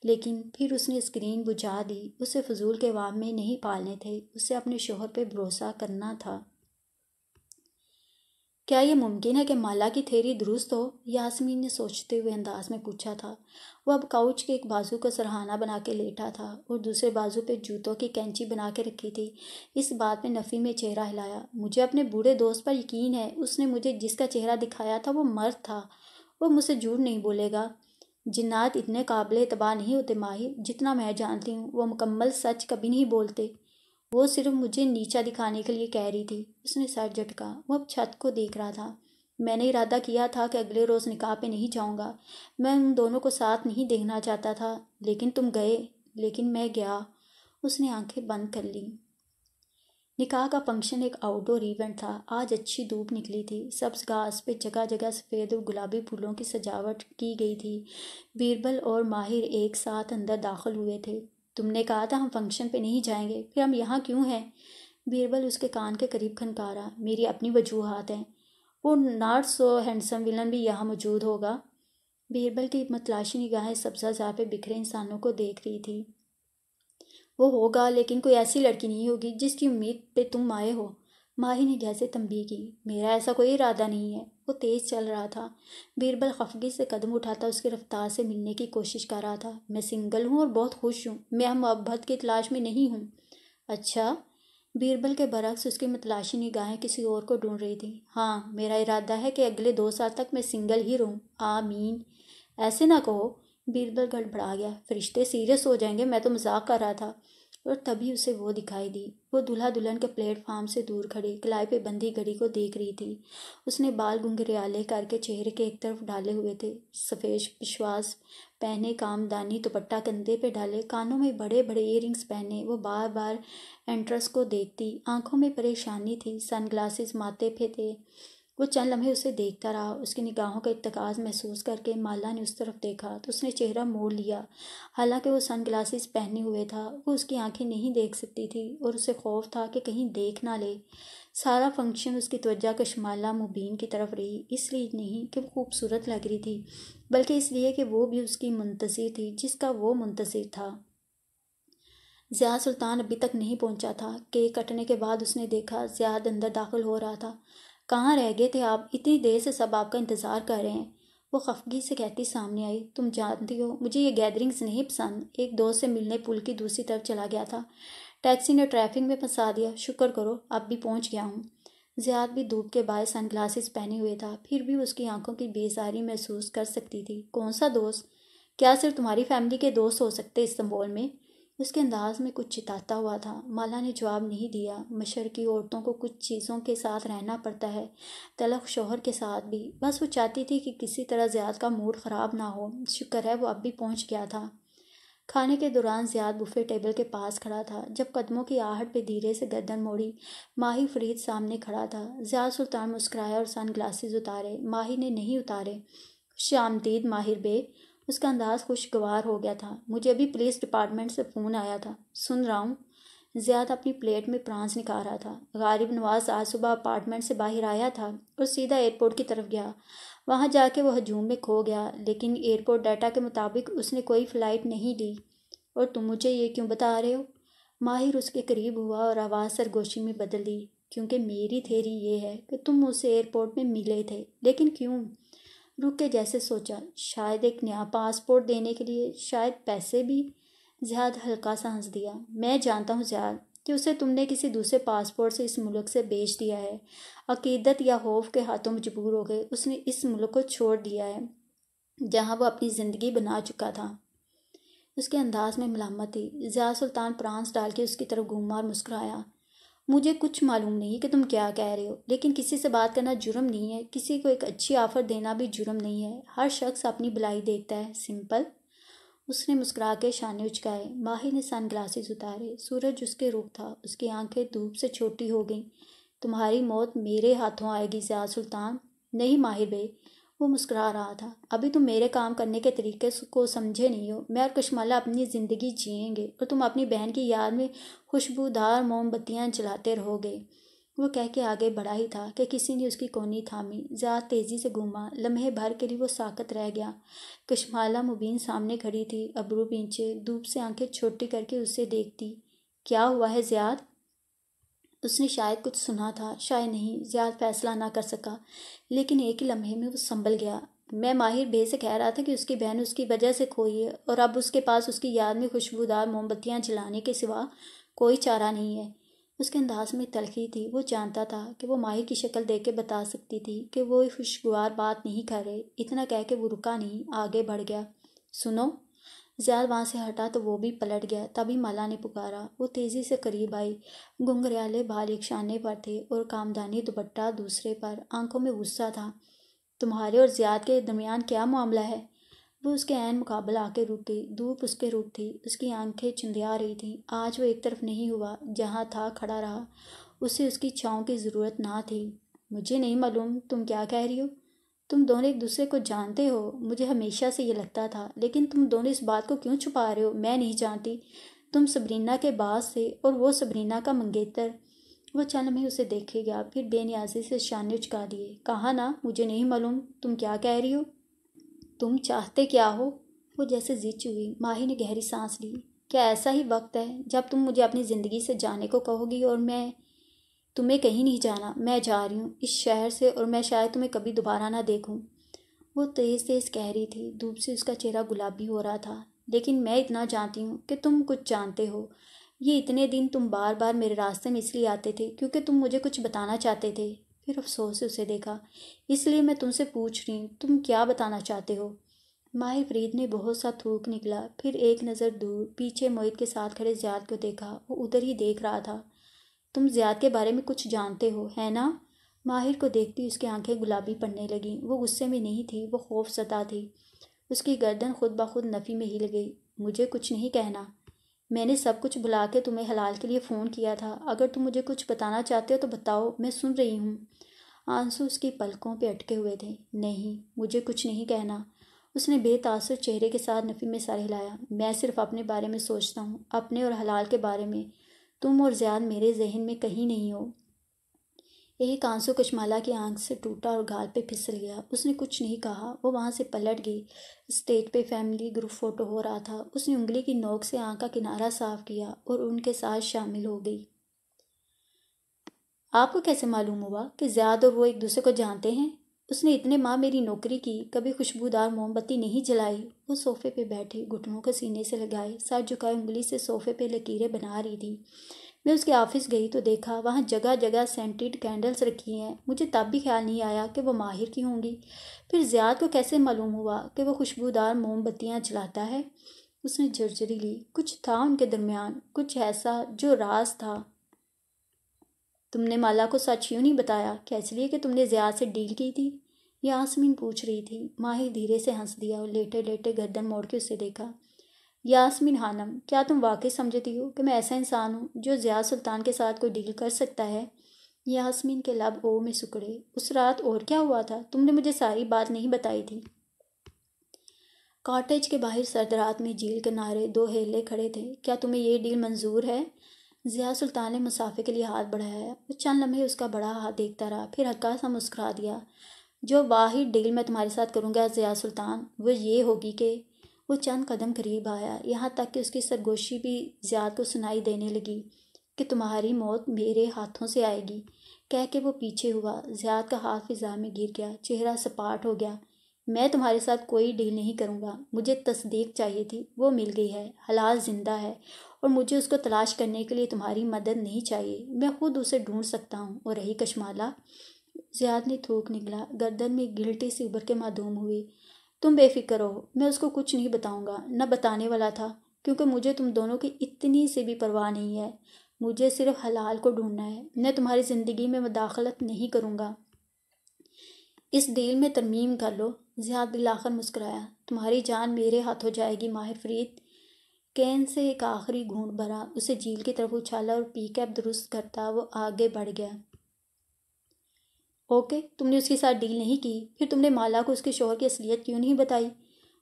لیکن پھر اس نے اسکرین بجھا دی۔ اسے فضول کے وہم میں نہیں پالنے تھے، اسے اپنے شوہر پہ بھروسہ کرنا تھا۔ کیا یہ ممکن ہے کہ مالا کی تھیری درست ہو؟ یاسمین نے سوچتے ہوئے انداز میں پوچھا تھا۔ وہ اب کاؤچ کے ایک بازو کو سرہانہ بنا کے لیٹا تھا اور دوسرے بازو پہ جوتوں کی کینچی بنا کے رکھی تھی۔ اس بات میں نفی میں چہرہ ہلایا۔ مجھے اپنے بوڑھے دوست پر یقین ہے، اس نے مجھے جس کا چہرہ دکھایا تھا وہ مرد تھا۔ وہ مجھ سے جھوٹ نہیں بولے گا۔ جنات اتنے قابل اعتبار نہیں ہوتے ماہر، جتنا میں جانتی ہوں۔ وہ مکمل سچ کبھی نہیں بولتے۔ وہ صرف مجھے نیچا دکھانے کے لیے کہہ رہی تھی۔ اس نے سر جھٹکا۔ وہ اب چھت کو دیکھ رہا تھا۔ میں نے ارادہ کیا تھا کہ اگلے روز نکاح پہ نہیں جاؤں گا۔ میں ان دونوں کو ساتھ نہیں دیکھنا چاہتا تھا، لیکن تم گئے۔ لیکن میں گیا۔ اس نے آنکھیں بند کر لیں۔ نکاح کا فنکشن ایک آؤٹ ڈور ایونٹ تھا۔ آج اچھی دھوپ نکلی تھی۔ سبز گھاس پہ جگہ جگہ سفید اور گلابی پھولوں کی سجاوٹ کی گئی تھی۔ بیربل اور ماہر ایک ساتھ اندر داخل ہوئے تھے۔ تم نے کہا تھا ہم فنکشن پہ نہیں جائیں گے، پھر ہم یہاں کیوں ہیں؟ بیربل اس کے کان کے قریب کھنکارا۔ میری اپنی وجوہات ہیں۔ وہ ناٹ سو ہینڈسم ولن بھی یہاں موجود ہوگا۔ بیربل کی متلاشی نگاہیں سبزہ زار پہ بکھرے انسانوں کو دیکھ رہی تھی۔ وہ ہوگا، لیکن کوئی ایسی لڑکی نہیں ہوگی جس کی امید پہ تم آئے ہو۔ ماہر نے جیسے تنبیہ کی۔ میرا ایسا کوئی ارادہ نہیں ہے۔ وہ تیز چل رہا تھا۔ بیربل خفگی سے قدم اٹھاتا اس کی رفتار سے ملنے کی کوشش کر رہا تھا۔ میں سنگل ہوں اور بہت خوش ہوں۔ میں محبت کی تلاش میں نہیں ہوں۔ اچھا؟ بیربل کے برعکس اس کی متلاشی نگاہیں کسی اور کو ڈھونڈ رہی تھیں۔ ہاں، میرا ارادہ ہے کہ اگلے 2 سال تک میں سنگل ہی رہوں۔ آمین۔ ایسے نہ کہو۔ بیربل گڑبڑا گیا۔ فرشتے سیریس ہو جائیں گے، میں تو مذاق کر رہا تھا۔ اور تبھی اسے وہ دکھائی دی۔ وہ دولہا دلہن کے پلیٹ فارم سے دور کھڑی کلائی پہ بندھی گھڑی کو دیکھ رہی تھی۔ اس نے بال گنگریالے کر کے چہرے کے ایک طرف ڈالے ہوئے تھے۔ سفید پشواز پہنے کامدانی دوپٹہ کندھے پہ ڈالے، کانوں میں بڑے بڑے ایئر رنگس پہنے، وہ بار بار انٹرس کو دیکھتی۔ آنکھوں میں پریشانی تھی، سن گلاسز ماتھے پہ تھے۔ وہ چند لمحے اسے دیکھتا رہا۔ اس کی نگاہوں کا ارتکاز محسوس کر کے مالا نے اس طرف دیکھا تو اس نے چہرہ موڑ لیا۔ حالانکہ وہ سن گلاسز پہنے ہوئے تھا، وہ اس کی آنکھیں نہیں دیکھ سکتی تھی اور اسے خوف تھا کہ کہیں دیکھ نہ لے۔ سارا فنکشن اس کی توجہ کشمالہ مبین کی طرف رہی، اس لیے نہیں کہ وہ خوبصورت لگ رہی تھی، بلکہ اس لیے کہ وہ بھی اس کی منتظر تھی جس کا وہ منتظر تھا۔ ضیاء سلطان ابھی تک نہیں پہنچا تھا۔ کیک کٹنے کے بعد اس نے دیکھا زیاد اندر داخل ہو رہا تھا۔ کہاں رہ گئے تھے آپ؟ اتنی دیر سے سب آپ کا انتظار کر رہے ہیں، وہ خفگی سے کہتی سامنے آئی۔ تم جانتی ہو مجھے یہ گیدرنگز نہیں پسند۔ ایک دوست سے ملنے پل کی دوسری طرف چلا گیا تھا، ٹیکسی نے ٹریفک میں پھنسا دیا۔ شکر کرو اب بھی پہنچ گیا ہوں۔ زیاد بھی دھوپ کے باعث سن گلاسز پہنے ہوئے تھا، پھر بھی اس کی آنکھوں کی بیزاری محسوس کر سکتی تھی۔ کون سا دوست؟ کیا صرف تمہاری فیملی کے دوست ہو سکتے استنبول میں؟ اس کے انداز میں کچھ چتاتا ہوا تھا۔ مالا نے جواب نہیں دیا۔ مشرقی عورتوں کو کچھ چیزوں کے ساتھ رہنا پڑتا ہے، تلخ شوہر کے ساتھ بھی۔ بس وہ چاہتی تھی کہ کسی طرح زیاد کا موڈ خراب نہ ہو۔ شکر ہے وہ اب بھی پہنچ گیا تھا۔ کھانے کے دوران زیاد بفے ٹیبل کے پاس کھڑا تھا۔ جب قدموں کی آہٹ پہ دھیرے سے گردن موڑی، ماہی فرید سامنے کھڑا تھا۔ ضیاء سلطان مسکرایا اور سن گلاسز اتارے۔ ماہی نے نہیں اتارے۔ خوش آمدید ماہر بے، اس کا انداز خوشگوار ہو گیا تھا۔ مجھے ابھی پولیس ڈپارٹمنٹ سے فون آیا تھا۔ سن رہا ہوں۔ زیاد اپنی پلیٹ میں پرانس نکال رہا تھا۔ غالب نواز آج صبح اپارٹمنٹ سے باہر آیا تھا اور سیدھا ایئرپورٹ کی طرف گیا۔ وہاں جا کے وہ ہجوم میں کھو گیا، لیکن ایئرپورٹ ڈیٹا کے مطابق اس نے کوئی فلائٹ نہیں لی۔ اور تم مجھے یہ کیوں بتا رہے ہو؟ ماہر اس کے قریب ہوا اور آواز سرگوشی میں بدل دی۔ کیونکہ میری تھیری یہ ہے کہ تم اسے ایئرپورٹ میں ملے تھے، لیکن کیوں؟ رک کے جیسے سوچا، شاید ایک نیا پاسپورٹ دینے کے لیے، شاید پیسے بھی۔ زیاد ہلکا سا ہنس دیا۔ میں جانتا ہوں زیاد کہ اسے تم نے کسی دوسرے پاسپورٹ سے اس ملک سے بیچ دیا ہے۔ عقیدت یا خوف کے ہاتھوں مجبور ہو گئے اس نے اس ملک کو چھوڑ دیا ہے جہاں وہ اپنی زندگی بنا چکا تھا۔ اس کے انداز میں ملامت تھی۔ ضیاء سلطان پرانس ڈال کے اس کی طرف گھوما اور مسکرایا۔ مجھے کچھ معلوم نہیں کہ تم کیا کہہ رہے ہو، لیکن کسی سے بات کرنا جرم نہیں ہے، کسی کو ایک اچھی آفر دینا بھی جرم نہیں ہے۔ ہر شخص اپنی بھلائی دیکھتا ہے، سمپل۔ اس نے مسکرا کے شانے اچکائے۔ ماہی نے سن گلاسز اتارے۔ سورج اس کے رخ تھا، اس کی آنکھیں دھوپ سے چھوٹی ہو گئیں۔ تمہاری موت میرے ہاتھوں آئے گی ضیاء سلطان۔ نہیں ماہر بھائی، وہ مسکرا رہا تھا، ابھی تم میرے کام کرنے کے طریقے کو سمجھے نہیں ہو۔ میں اور کشمالہ اپنی زندگی جئیں گے اور تم اپنی بہن کی یاد میں خوشبودار موم بتیاں جلاتے رہو گے۔ وہ کہہ کے آگے بڑھا ہی تھا کہ کسی نے اس کی کونی تھامی۔ زیاد تیزی سے گھوما، لمحے بھر کے لیے وہ ساکت رہ گیا۔ کشمالہ مبین سامنے کھڑی تھی، ابرو پیچھے، دھوپ سے آنکھیں چھوٹی کر کے اسے دیکھتی۔ کیا ہوا ہے زیاد؟ اس نے شاید کچھ سنا تھا، شاید نہیں۔ زیاد فیصلہ نہ کر سکا، لیکن ایک ہی لمحے میں وہ سنبھل گیا۔ میں ماہر بے سے کہہ رہا تھا کہ اس کی بہن اس کی وجہ سے کھوئی ہے اور اب اس کے پاس اس کی یاد میں خوشبودار موم بتیاں جلانے کے سوا کوئی چارہ نہیں ہے۔ اس کے انداز میں تلخی تھی۔ وہ جانتا تھا کہ وہ ماہر کی شکل دیکھ کے بتا سکتی تھی کہ وہ خوشگوار بات نہیں کر رہے۔ اتنا کہہ کے وہ رکا نہیں، آگے بڑھ گیا۔ سنو۔ زیاد وہاں سے ہٹا تو وہ بھی پلٹ گیا۔ تبھی مالا نے پکارا۔ وہ تیزی سے قریب آئی۔ گھنگریالے بال ایک شانے پر تھے اور کامدانی دوپٹہ دوسرے پر۔ آنکھوں میں غصہ تھا۔ تمہارے اور زیاد کے درمیان کیا معاملہ ہے؟ وہ اس کے عین مقابل آ کے رک گئی۔ دھوپ اس کے رخ تھی، اس کی آنکھیں چندیا رہی تھیں۔ آج وہ ایک طرف نہیں ہوا، جہاں تھا کھڑا رہا۔ اسے اس کی چھاؤں کی ضرورت نہ تھی۔ مجھے نہیں معلوم تم کیا کہہ رہی ہو۔ تم دونوں ایک دوسرے کو جانتے ہو، مجھے ہمیشہ سے یہ لگتا تھا، لیکن تم دونوں اس بات کو کیوں چھپا رہے ہو؟ میں نہیں جانتی۔ تم سبرینا کے باز تھے اور وہ سبرینا کا منگیتر۔ وہ چند لمحے اسے دیکھے گیا، پھر بے نیازی سے شانے اچکا دیے۔ کہا نا مجھے نہیں معلوم تم کیا کہہ رہی ہو۔ تم چاہتے کیا ہو؟ وہ جیسے زچ ہوئی۔ ماہی نے گہری سانس لی۔ کیا ایسا ہی وقت ہے جب تم مجھے اپنی زندگی سے جانے کو کہو گی اور میں تمہیں کہیں نہیں جانا؟ میں جا رہی ہوں اس شہر سے اور میں شاید تمہیں کبھی دوبارہ نہ دیکھوں۔ وہ تیز تیز کہہ رہی تھی، دھوپ سے اس کا چہرہ گلابی ہو رہا تھا۔ لیکن میں اتنا جانتی ہوں کہ تم کچھ جانتے ہو۔ یہ اتنے دن تم بار بار میرے راستے میں اس لیے آتے تھے کیونکہ تم مجھے کچھ بتانا چاہتے تھے۔ پھر افسوس سے اسے دیکھا۔ اس لیے میں تم سے پوچھ رہی ہوں، تم کیا بتانا چاہتے ہو؟ ماہر فرید نے بہت سا تھوک نکلا، پھر ایک نظر دور پیچھے معید کے ساتھ کھڑے زیاد کو دیکھا۔ وہ ادھر ہی دیکھ رہا تھا۔ تم زیاد کے بارے میں کچھ جانتے ہو، ہے نا؟ ماہر کو دیکھتی اس کی آنکھیں گلابی پڑنے لگیں۔ وہ غصے میں نہیں تھی، وہ خوف زدہ تھی۔ اس کی گردن خود بخود نفی میں ہل گئی۔ مجھے کچھ نہیں کہنا، میں نے سب کچھ بھلا کے تمہیں حلال کے لیے فون کیا تھا۔ اگر تم مجھے کچھ بتانا چاہتے ہو تو بتاؤ، میں سن رہی ہوں۔ آنسو اس کی پلکوں پہ اٹکے ہوئے تھے۔ نہیں، مجھے کچھ نہیں کہنا۔ اس نے بے تاثر چہرے کے ساتھ نفی میں سر ہلایا۔ میں صرف اپنے بارے میں سوچتا ہوں، اپنے اور حلال کے بارے میں۔ تم اور زیاد میرے ذہن میں کہیں نہیں ہو۔ ایک آنسو کشمالہ کی آنکھ سے ٹوٹا اور گال پہ پھسل گیا۔ اس نے کچھ نہیں کہا، وہ وہاں سے پلٹ گئی۔ اسٹیج پہ فیملی گروپ فوٹو ہو رہا تھا۔ اس نے انگلی کی نوک سے آنکھ کا کنارہ صاف کیا اور ان کے ساتھ شامل ہو گئی۔ آپ کو کیسے معلوم ہوا کہ زیاد اور وہ ایک دوسرے کو جانتے ہیں؟ اس نے اتنے ماہ میری نوکری کی، کبھی خوشبودار موم بتی نہیں جلائی۔ وہ صوفے پہ بیٹھی، گھٹنوں کو سینے سے لگائے، سر جھکائے انگلی سے صوفے پہ لکیریں بنا رہی تھی۔ میں اس کے آفس گئی تو دیکھا وہاں جگہ جگہ سینٹڈ کینڈلز رکھی ہیں۔ مجھے تب بھی خیال نہیں آیا کہ وہ ماہر کی ہوں گی۔ پھر زیاد کو کیسے معلوم ہوا کہ وہ خوشبودار موم بتیاں جلاتا ہے؟ اس نے جھرجھری لی۔ کچھ تھا ان کے درمیان، کچھ ایسا جو راز تھا۔ تم نے مالا کو سچ کیوں نہیں بتایا؟ کیا اس لیے کہ تم نے زیاد سے ڈیل کی تھی؟ یاسمین پوچھ رہی تھی۔ ماہر دھیرے سے ہنس دیا اور لیٹے لیٹے گردن موڑ کے اسے دیکھا۔ یاسمین خانم، کیا تم واقعی سمجھتی ہو کہ میں ایسا انسان ہوں جو ضیاء سلطان کے ساتھ کوئی ڈیل کر سکتا ہے؟ یاسمین کے لب او میں سکڑے۔ اس رات اور کیا ہوا تھا؟ تم نے مجھے ساری بات نہیں بتائی تھی۔ کاٹیج کے باہر سرد رات میں جھیل کنارے دو ہیلے کھڑے تھے۔ کیا تمہیں یہ ڈیل منظور ہے؟ ضیاء سلطان نے مسافے کے لیے ہاتھ بڑھایا۔ وہ چند لمحے اس کا بڑا ہاتھ دیکھتا رہا، پھر ہلکا سا مسکرا دیا۔ جو واحد ڈیل میں تمہارے ساتھ کروں گا ضیاء سلطان، وہ یہ ہوگی کہ… وہ چند قدم قریب آیا، یہاں تک کہ اس کی سرگوشی بھی زیاد کو سنائی دینے لگی، کہ تمہاری موت میرے ہاتھوں سے آئے گی۔ کہہ کے وہ پیچھے ہوا۔ زیاد کا ہاتھ فضا میں گر گیا، چہرہ سپاٹ ہو گیا۔ میں تمہارے ساتھ کوئی ڈیل نہیں کروں گا۔ مجھے تصدیق چاہیے تھی، وہ مل گئی ہے۔ حلال زندہ ہے اور مجھے اس کو تلاش کرنے کے لیے تمہاری مدد نہیں چاہیے۔ میں خود اسے ڈھونڈ سکتا ہوں۔ اور رہی کشمالہ، زیاد نے تھوک نکلا، گردن میں گلٹی سی ابھر کے معدوم ہوئی۔ تم بے فکر رہو، میں اس کو کچھ نہیں بتاؤں گا، نہ بتانے والا تھا، کیونکہ مجھے تم دونوں کی اتنی سے بھی پرواہ نہیں ہے۔ مجھے صرف حلال کو ڈھونڈنا ہے۔ میں تمہاری زندگی میں مداخلت نہیں کروں گا۔ اس ڈیل میں ترمیم کر لو۔ زیاد بالآخر مسکرایا۔ تمہاری جان میرے ہاتھ ہو جائے گی ماہر فرید۔ کین سے ایک آخری گھونٹ بھرا، اسے جھیل کی طرف اچھالا اور پی کیپ درست کرتا وہ آگے بڑھ گیا۔ اوکے، تم نے اس کے ساتھ ڈیل نہیں کی، پھر تم نے مالا کو اس کے شوہر کی اصلیت کیوں نہیں بتائی؟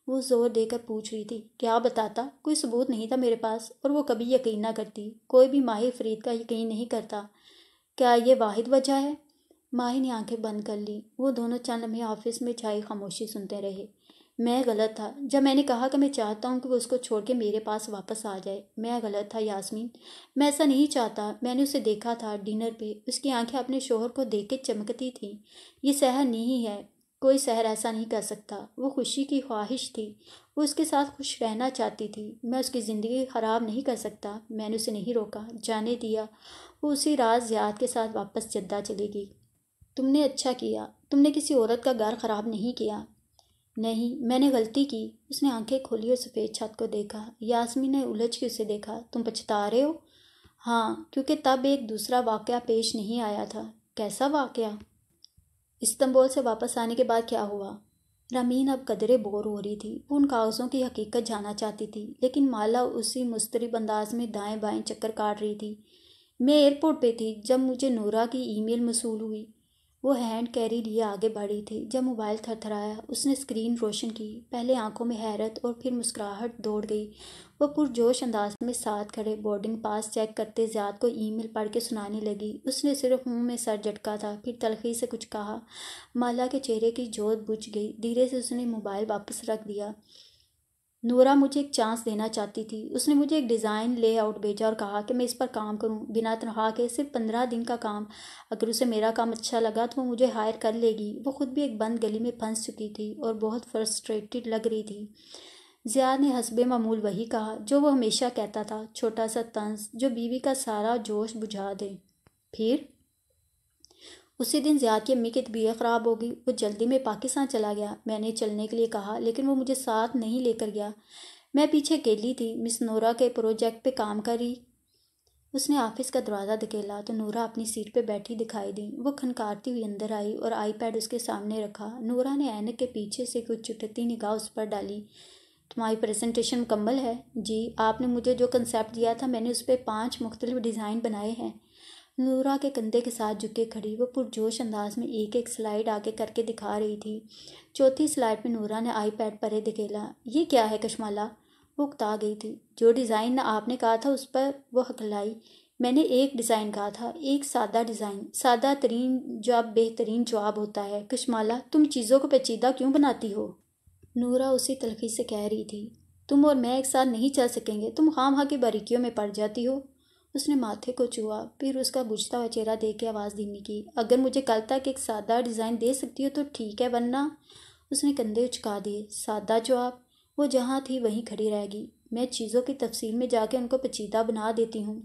وہ زور دے کر پوچھ رہی تھی۔ کیا بتاتا؟ کوئی ثبوت نہیں تھا میرے پاس، اور وہ کبھی یقین نہ کرتی۔ کوئی بھی ماہر فرید کا یقین نہیں کرتا۔ کیا یہ واحد وجہ ہے؟ ماہر نے آنکھیں بند کر لی۔ وہ دونوں چند لمحے آفس میں چھائی خاموشی سنتے رہے۔ میں غلط تھا جب میں نے کہا کہ میں چاہتا ہوں کہ وہ اس کو چھوڑ کے میرے پاس واپس آ جائے۔ میں غلط تھا یاسمین، میں ایسا نہیں چاہتا۔ میں نے اسے دیکھا تھا ڈنر پہ، اس کی آنکھیں اپنے شوہر کو دیکھ کے چمکتی تھیں۔ یہ سحر نہیں ہے، کوئی سحر ایسا نہیں کر سکتا۔ وہ خوشی کی خواہش تھی، وہ اس کے ساتھ خوش رہنا چاہتی تھی۔ میں اس کی زندگی خراب نہیں کر سکتا۔ میں نے اسے نہیں روکا، جانے دیا۔ وہ اسی رات زیاد کے ساتھ واپس جدہ چلی گئی۔ تم نے اچھا کیا، تم نے کسی عورت کا گھر خراب نہیں کیا۔ نہیں، میں نے غلطی کی۔ اس نے آنکھیں کھولی اور سفید چھت کو دیکھا۔ یاسمین نے الجھ کے اسے دیکھا۔ تم پچھتا رہے ہو؟ ہاں، کیونکہ تب ایک دوسرا واقعہ پیش نہیں آیا تھا۔ کیسا واقعہ؟ استنبول سے واپس آنے کے بعد کیا ہوا؟ رامین اب قدرے بور ہو رہی تھی۔ وہ ان کاغذوں کی حقیقت جاننا چاہتی تھی، لیکن مالا اسی مضطرب انداز میں دائیں بائیں چکر کاٹ رہی تھی۔ میں ایئرپورٹ پہ تھی جب مجھے نورا کی ای میل موصول ہوئی۔ وہ ہینڈ کیری لیے آگے بڑھی تھی جب موبائل تھر تھرایا۔ اس نے اسکرین روشن کی، پہلے آنکھوں میں حیرت اور پھر مسکراہٹ دوڑ گئی۔ وہ پرجوش انداز میں ساتھ کھڑے بورڈنگ پاس چیک کرتے زیاد کو ای میل پڑھ کے سنانے لگی۔ اس نے صرف منہ میں سر جھٹکا تھا، پھر تلخی سے کچھ کہا۔ مالا کے چہرے کی جوت بجھ گئی۔ دھیرے سے اس نے موبائل واپس رکھ دیا۔ نورا مجھے ایک چانس دینا چاہتی تھی۔ اس نے مجھے ایک ڈیزائن لے آؤٹ بھیجا اور کہا کہ میں اس پر کام کروں، بنا تنخواہ کے، صرف 15 دن کا کام۔ اگر اسے میرا کام اچھا لگا تو وہ مجھے ہائر کر لے گی۔ وہ خود بھی ایک بند گلی میں پھنس چکی تھی اور بہت فرسٹریٹڈ لگ رہی تھی۔ زیاد نے حسب معمول وہی کہا جو وہ ہمیشہ کہتا تھا، چھوٹا سا طنز جو بیوی کا سارا جوش بجھا دے۔ پھر اسی دن زیاد کی امی کی طبیعت خراب ہو گئی۔ وہ جلدی میں پاکستان چلا گیا۔ میں نے چلنے کے لیے کہا، لیکن وہ مجھے ساتھ نہیں لے کر گیا۔ میں پیچھے اکیلی تھی، مس نورا کے پروجیکٹ پہ کام کر رہی۔ اس نے آفس کا دروازہ دھکیلا تو نورا اپنی سیٹ پہ بیٹھی دکھائی دی۔ وہ کھنکارتی ہوئی اندر آئی اور آئی پیڈ اس کے سامنے رکھا۔ نورا نے اینک کے پیچھے سے کچھ چٹتی نگاہ اس پر ڈالی۔ تمہاری پریزنٹیشن مکمل ہے؟ جی، آپ نے مجھے جو کنسیپٹ دیا تھا میں نے اس پہ 5 مختلف ڈیزائن بنائے ہیں۔ نورا کے کندھے کے ساتھ جھک کے کھڑی وہ پرجوش انداز میں ایک ایک سلائیڈ آگے کر کے دکھا رہی تھی۔ چوتھی سلائیڈ پہ نورا نے آئی پیڈ پرے دھکیلا۔ یہ کیا ہے کشمالہ؟ وہ اکتا گئی تھی۔ جو ڈیزائن آپ نے کہا تھا اس پر وہ ہکلائی۔ میں نے ایک ڈیزائن کہا تھا، ایک سادہ ڈیزائن۔ سادہ ترین جواب بہترین جواب ہوتا ہے۔ کشمالہ، تم چیزوں کو پیچیدہ کیوں بناتی ہو؟ نورا اسی تلخی سے کہہ رہی تھی۔ تم اور میں ایک ساتھ نہیں چل سکیں گے، تم خواہ مخواہ کی باریکیوں میں پڑ جاتی ہو۔ اس نے ماتھے کو چھوا، پھر اس کا بجھتا ہوا چہرہ دیکھ کے آواز دھیمی کی۔ اگر مجھے کل تک ایک سادہ ڈیزائن دے سکتی ہو تو ٹھیک ہے، ورنہ… اس نے کندھے اچکا دیے۔ سادہ جواب؟ وہ جہاں تھی وہیں کھڑی رہ گئی۔ میں چیزوں کی تفصیل میں جا کے ان کو پیچیدہ بنا دیتی ہوں۔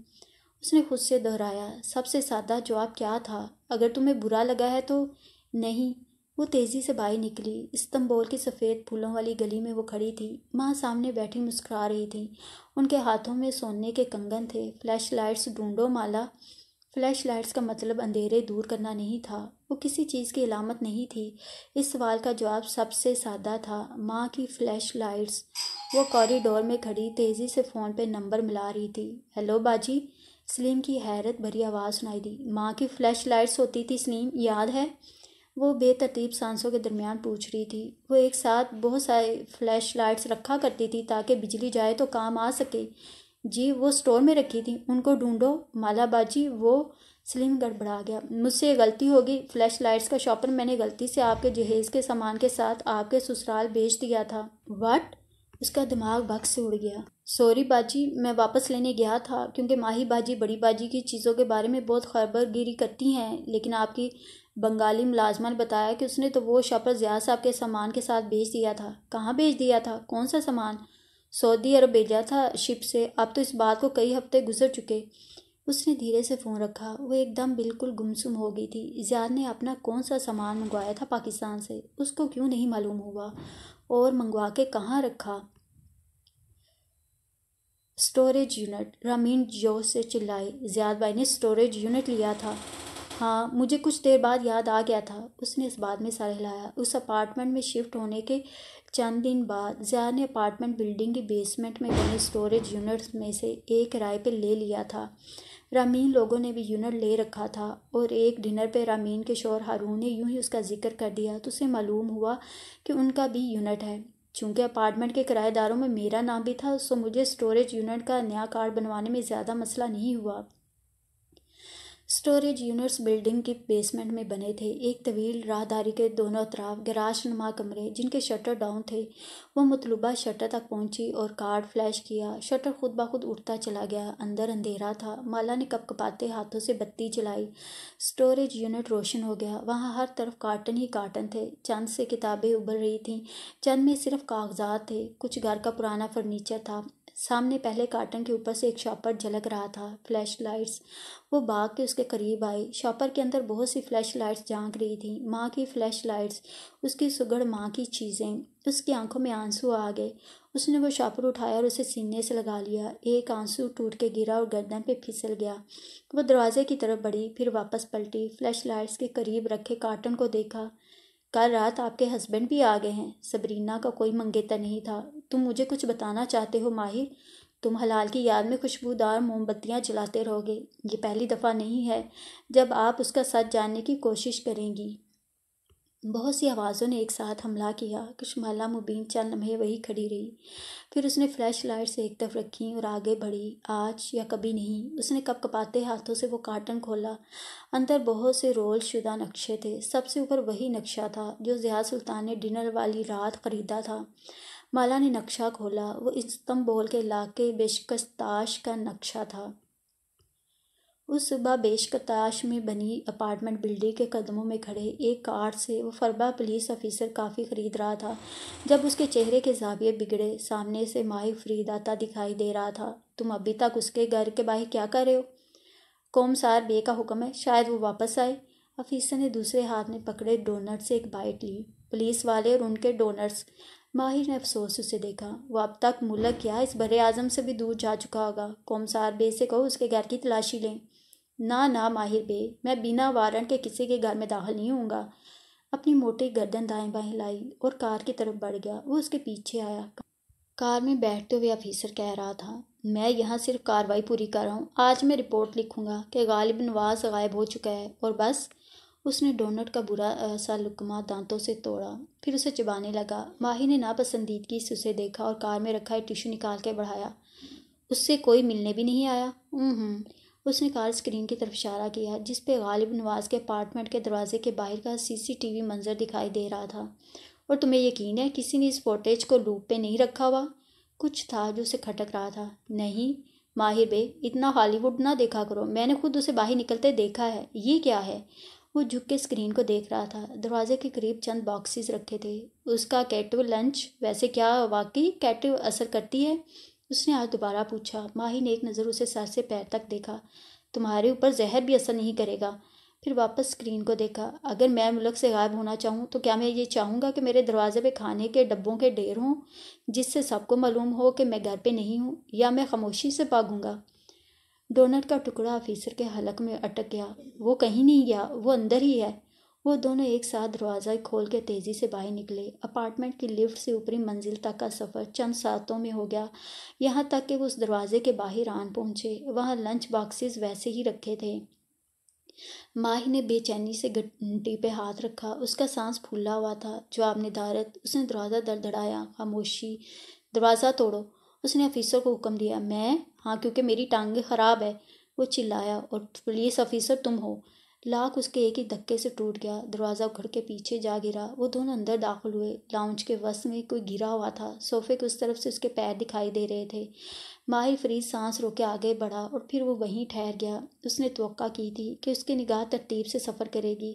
اس نے خود سے دہرایا۔ سب سے سادہ جواب کیا تھا؟ اگر تمہیں برا لگا ہے تو… نہیں۔ وہ تیزی سے باہر نکلی۔ استنبول کی سفید پھولوں والی گلی میں وہ کھڑی تھی۔ ماں سامنے بیٹھی مسکرا رہی تھی۔ ان کے ہاتھوں میں سونے کے کنگن تھے۔ فلیش لائٹس ڈھونڈو مالا۔ فلیش لائٹس کا مطلب اندھیرے دور کرنا نہیں تھا، وہ کسی چیز کی علامت نہیں تھی۔ اس سوال کا جواب سب سے سادہ تھا، ماں کی فلیش لائٹس۔ وہ کوریڈور میں کھڑی تیزی سے فون پہ نمبر ملا رہی تھی۔ ہیلو باجی، سلیم کی حیرت بھری آواز سنائی دی۔ ماں کی فلیش لائٹس ہوتی تھی سلیم، یاد ہے؟ وہ بے ترتیب سانسوں کے درمیان پوچھ رہی تھی۔ وہ ایک ساتھ بہت سارے فلیش لائٹس رکھا کرتی تھی تاکہ بجلی جائے تو کام آ سکے۔ جی، وہ اسٹور میں رکھی تھی، ان کو ڈھونڈو مالا باجی۔ وہ… سلیم گڑبڑا گیا۔ مجھ سے یہ غلطی ہوگی، فلیش لائٹس کا شاپر میں نے غلطی سے آپ کے جہیز کے سامان کے ساتھ آپ کے سسرال بھیج دیا تھا۔ واٹ؟ اس کا دماغ بگ سے اڑ گیا۔ سوری باجی، میں واپس لینے گیا تھا کیونکہ ماہی باجی بڑی باجی کی چیزوں کے بارے میں بہت خبر گیری کرتی ہیں، لیکن آپ کی بنگالی ملازمہ نے بتایا کہ اس نے تو وہ شاپر زیاد صاحب کے سامان کے ساتھ بھیج دیا تھا۔ کہاں بھیج دیا تھا؟ کون سا سامان؟ سعودی عرب بھیجا تھا شپ سے۔ اب تو اس بات کو کئی ہفتے گزر چکے۔ اس نے دھیرے سے فون رکھا۔ وہ ایک دم بالکل گمسم ہو گئی تھی۔ زیاد نے اپنا کون سا سامان منگوایا تھا پاکستان سے؟ اس کو کیوں نہیں معلوم ہوا؟ اور منگوا کے کہاں رکھا؟ اسٹوریج یونٹ، رامین جوش سے چلائی۔ زیاد بھائی نے اسٹوریج یونٹ لیا تھا؟ ہاں، مجھے کچھ دیر بعد یاد آ گیا تھا۔ اس نے اس بات میں سر ہلایا۔ اس اپارٹمنٹ میں شفٹ ہونے کے چند دن بعد زیاد نے اپارٹمنٹ بلڈنگ کی بیسمنٹ میں بنے اسٹوریج یونٹس میں سے ایک کرائے پہ لے لیا تھا۔ رامین لوگوں نے بھی یونٹ لے رکھا تھا، اور ایک ڈنر پہ رامین کے شوہر ہارون نے یوں ہی اس کا ذکر کر دیا تو اسے معلوم ہوا کہ ان کا بھی یونٹ ہے۔ چونکہ اپارٹمنٹ کے کرایہ داروں میں میرا نام بھی تھا، سو مجھے اسٹوریج یونٹ کا نیا کارڈ بنوانے میں زیادہ مسئلہ نہیں ہوا۔ اسٹوریج یونٹس بلڈنگ کی بیسمنٹ میں بنے تھے، ایک طویل راہداری کے دونوں اطراف گراج نما کمرے جن کے شٹر ڈاؤن تھے۔ وہ مطلوبہ شٹر تک پہنچی اور کارڈ فلیش کیا۔ شٹر خود بخود اٹھتا چلا گیا۔ اندر اندھیرا تھا۔ مالا نے کپ کپاتے ہاتھوں سے بتی جلائی۔ اسٹوریج یونٹ روشن ہو گیا۔ وہاں ہر طرف کارٹن ہی کارٹن تھے۔ چند سے کتابیں ابل رہی تھیں، چند میں صرف کاغذات تھے، کچھ گھر کا پرانا فرنیچر تھا۔ سامنے پہلے کارٹن کے اوپر سے ایک شاپر جھلک رہا تھا، فلیش لائٹس۔ وہ بھاگ کے اس کے قریب آئی۔ شاپر کے اندر بہت سی فلیش لائٹس جھانک رہی تھیں، ماں کی فلیش لائٹس، اس کی سگڑ ماں کی چیزیں۔ اس کی آنکھوں میں آنسو آ گئے۔ اس نے وہ شاپر اٹھایا اور اسے سینے سے لگا لیا۔ ایک آنسو ٹوٹ کے گرا اور گردن پہ پھسل گیا۔ وہ دروازے کی طرف بڑھی، پھر واپس پلٹی، فلیش لائٹس کے قریب رکھے کارٹن کو دیکھا۔ کل رات آپ کے ہسبینڈ بھی آ گئے ہیں۔ سبرینا کا کوئی منگیتر نہیں تھا۔ تم مجھے کچھ بتانا چاہتے ہو ماہر؟ تم حلال کی یاد میں خوشبودار موم بتیاں جلاتے رہو گے۔ یہ پہلی دفعہ نہیں ہے جب آپ اس کا سچ جاننے کی کوشش کریں گی۔ بہت سی آوازوں نے ایک ساتھ حملہ کیا۔ کشمالہ مبین چند لمحے وہی کھڑی رہی، پھر اس نے فلیش لائٹس ایک طرف رکھیں اور آگے بڑھی۔ آج یا کبھی نہیں۔ اس نے کپ کپاتے ہاتھوں سے وہ کارٹن کھولا۔ اندر بہت سے رول شدہ نقشے تھے۔ سب سے اوپر وہی نقشہ تھا جو زیاد سلطان نے ڈنر والی رات خریدا تھا۔ مالا نے نقشہ کھولا۔ وہ استنبول کے علاقے بیشکتاش کا نقشہ تھا۔ اس صبح بیشکتاش میں بنی اپارٹمنٹ بلڈنگ کے قدموں میں کھڑے ایک کارٹ سے وہ فربا پولیس افیسر کافی خرید رہا تھا جب اس کے چہرے کے زاویے بگڑے۔ سامنے سے ماہی فرید آتا دکھائی دے رہا تھا۔ تم ابھی تک اس کے گھر کے باہر کیا کر رہے ہو؟ کومسار بے کا حکم ہے، شاید وہ واپس آئے۔ افیسر نے دوسرے ہاتھ میں پکڑے ڈونٹ سے ایک بائٹ لی۔ پولیس والے اور ان کے ڈونٹس، ماہر نے افسوس سے اسے دیکھا۔ وہ اب تک ملک کیا اس بر اعظم سے بھی دور جا چکا ہوگا۔ قومسار بے سے کہو اس کے گھر کی تلاشی لیں۔ نہ ماہر بے، میں بنا وارنٹ کے کسی کے گھر میں داخل نہیں ہوں گا۔ اپنی موٹی گردن دائیں بائیں لائی اور کار کی طرف بڑھ گیا۔ وہ اس کے پیچھے آیا۔ کار میں بیٹھتے ہوئے آفیسر کہہ رہا تھا، میں یہاں صرف کارروائی پوری کر رہا ہوں۔ آج میں رپورٹ لکھوں گا کہ غالب نواز غائب ہو چکا ہے، اور بس۔ اس نے ڈونٹ کا برا سا لقمہ دانتوں سے توڑا، پھر اسے چبانے لگا۔ ماہی نے ناپسندیدگی سے اسے دیکھا اور کار میں رکھا ایک ٹیشو نکال کے بڑھایا۔ اس سے کوئی ملنے بھی نہیں آیا؟ اس نے کار اسکرین کی طرف اشارہ کیا جس پہ غالب نواز کے اپارٹمنٹ کے دروازے کے باہر کا CCTV منظر دکھائی دے رہا تھا۔ اور تمہیں یقین ہے کسی نے اس فوٹیج کو لوپ پہ نہیں رکھا ہوا؟ کچھ تھا جو اسے کھٹک رہا تھا۔ نہیں ماہر بے، اتنا ہالی ووڈ نہ دیکھا کرو، میں نے خود اسے باہر نکلتے دیکھا ہے۔ یہ کیا ہے؟ وہ جھک کے اسکرین کو دیکھ رہا تھا۔ دروازے کے قریب چند باکسز رکھے تھے۔ اس کا کیٹو لنچ۔ ویسے کیا واقعی کیٹو اثر کرتی ہے؟ اس نے آج دوبارہ پوچھا۔ ماہی نے ایک نظر اسے سر سے پیر تک دیکھا۔ تمہارے اوپر زہر بھی اثر نہیں کرے گا۔ پھر واپس اسکرین کو دیکھا۔ اگر میں ملک سے غائب ہونا چاہوں تو کیا میں یہ چاہوں گا کہ میرے دروازے پہ کھانے کے ڈبوں کے ڈھیر ہوں جس سے سب کو معلوم ہو کہ میں گھر پہ نہیں ہوں، یا میں خاموشی سے بھاگوں گا؟ ڈونٹ کا ٹکڑا آفیسر کے حلق میں اٹک گیا۔ وہ کہیں نہیں گیا، وہ اندر ہی ہے۔ وہ دونوں ایک ساتھ دروازہ کھول کے تیزی سے باہر نکلے۔ اپارٹمنٹ کی لفٹ سے اوپری منزل تک کا سفر چند ساعتوں میں ہو گیا، یہاں تک کہ وہ اس دروازے کے باہر آن پہنچے۔ وہاں لنچ باکسز ویسے ہی رکھے تھے۔ ماہی نے بے چینی سے گھنٹی پہ ہاتھ رکھا۔ اس کا سانس پھولا ہوا تھا۔ جواب ندارت۔ اس نے دروازہ دڑدڑایا۔ خاموشی۔ دروازہ توڑو۔ اس نے آفیسر کو حکم دیا۔ میں؟ ہاں، کیونکہ میری ٹانگیں خراب ہے، وہ چلایا۔ اور پولیس آفیسر تم ہو؟ لاک اس کے ایک ہی دھکے سے ٹوٹ گیا۔ دروازہ اکھڑ کے پیچھے جا گرا۔ وہ دونوں اندر داخل ہوئے۔ لاؤنج کے وسط میں کوئی گرا ہوا تھا۔ صوفے کے اس طرف سے اس کے پیر دکھائی دے رہے تھے۔ ماہر فرید سانس روکے آگے بڑھا اور پھر وہ وہیں ٹھہر گیا۔ اس نے توقع کی تھی کہ اس کی نگاہ ترتیب سے سفر کرے گی۔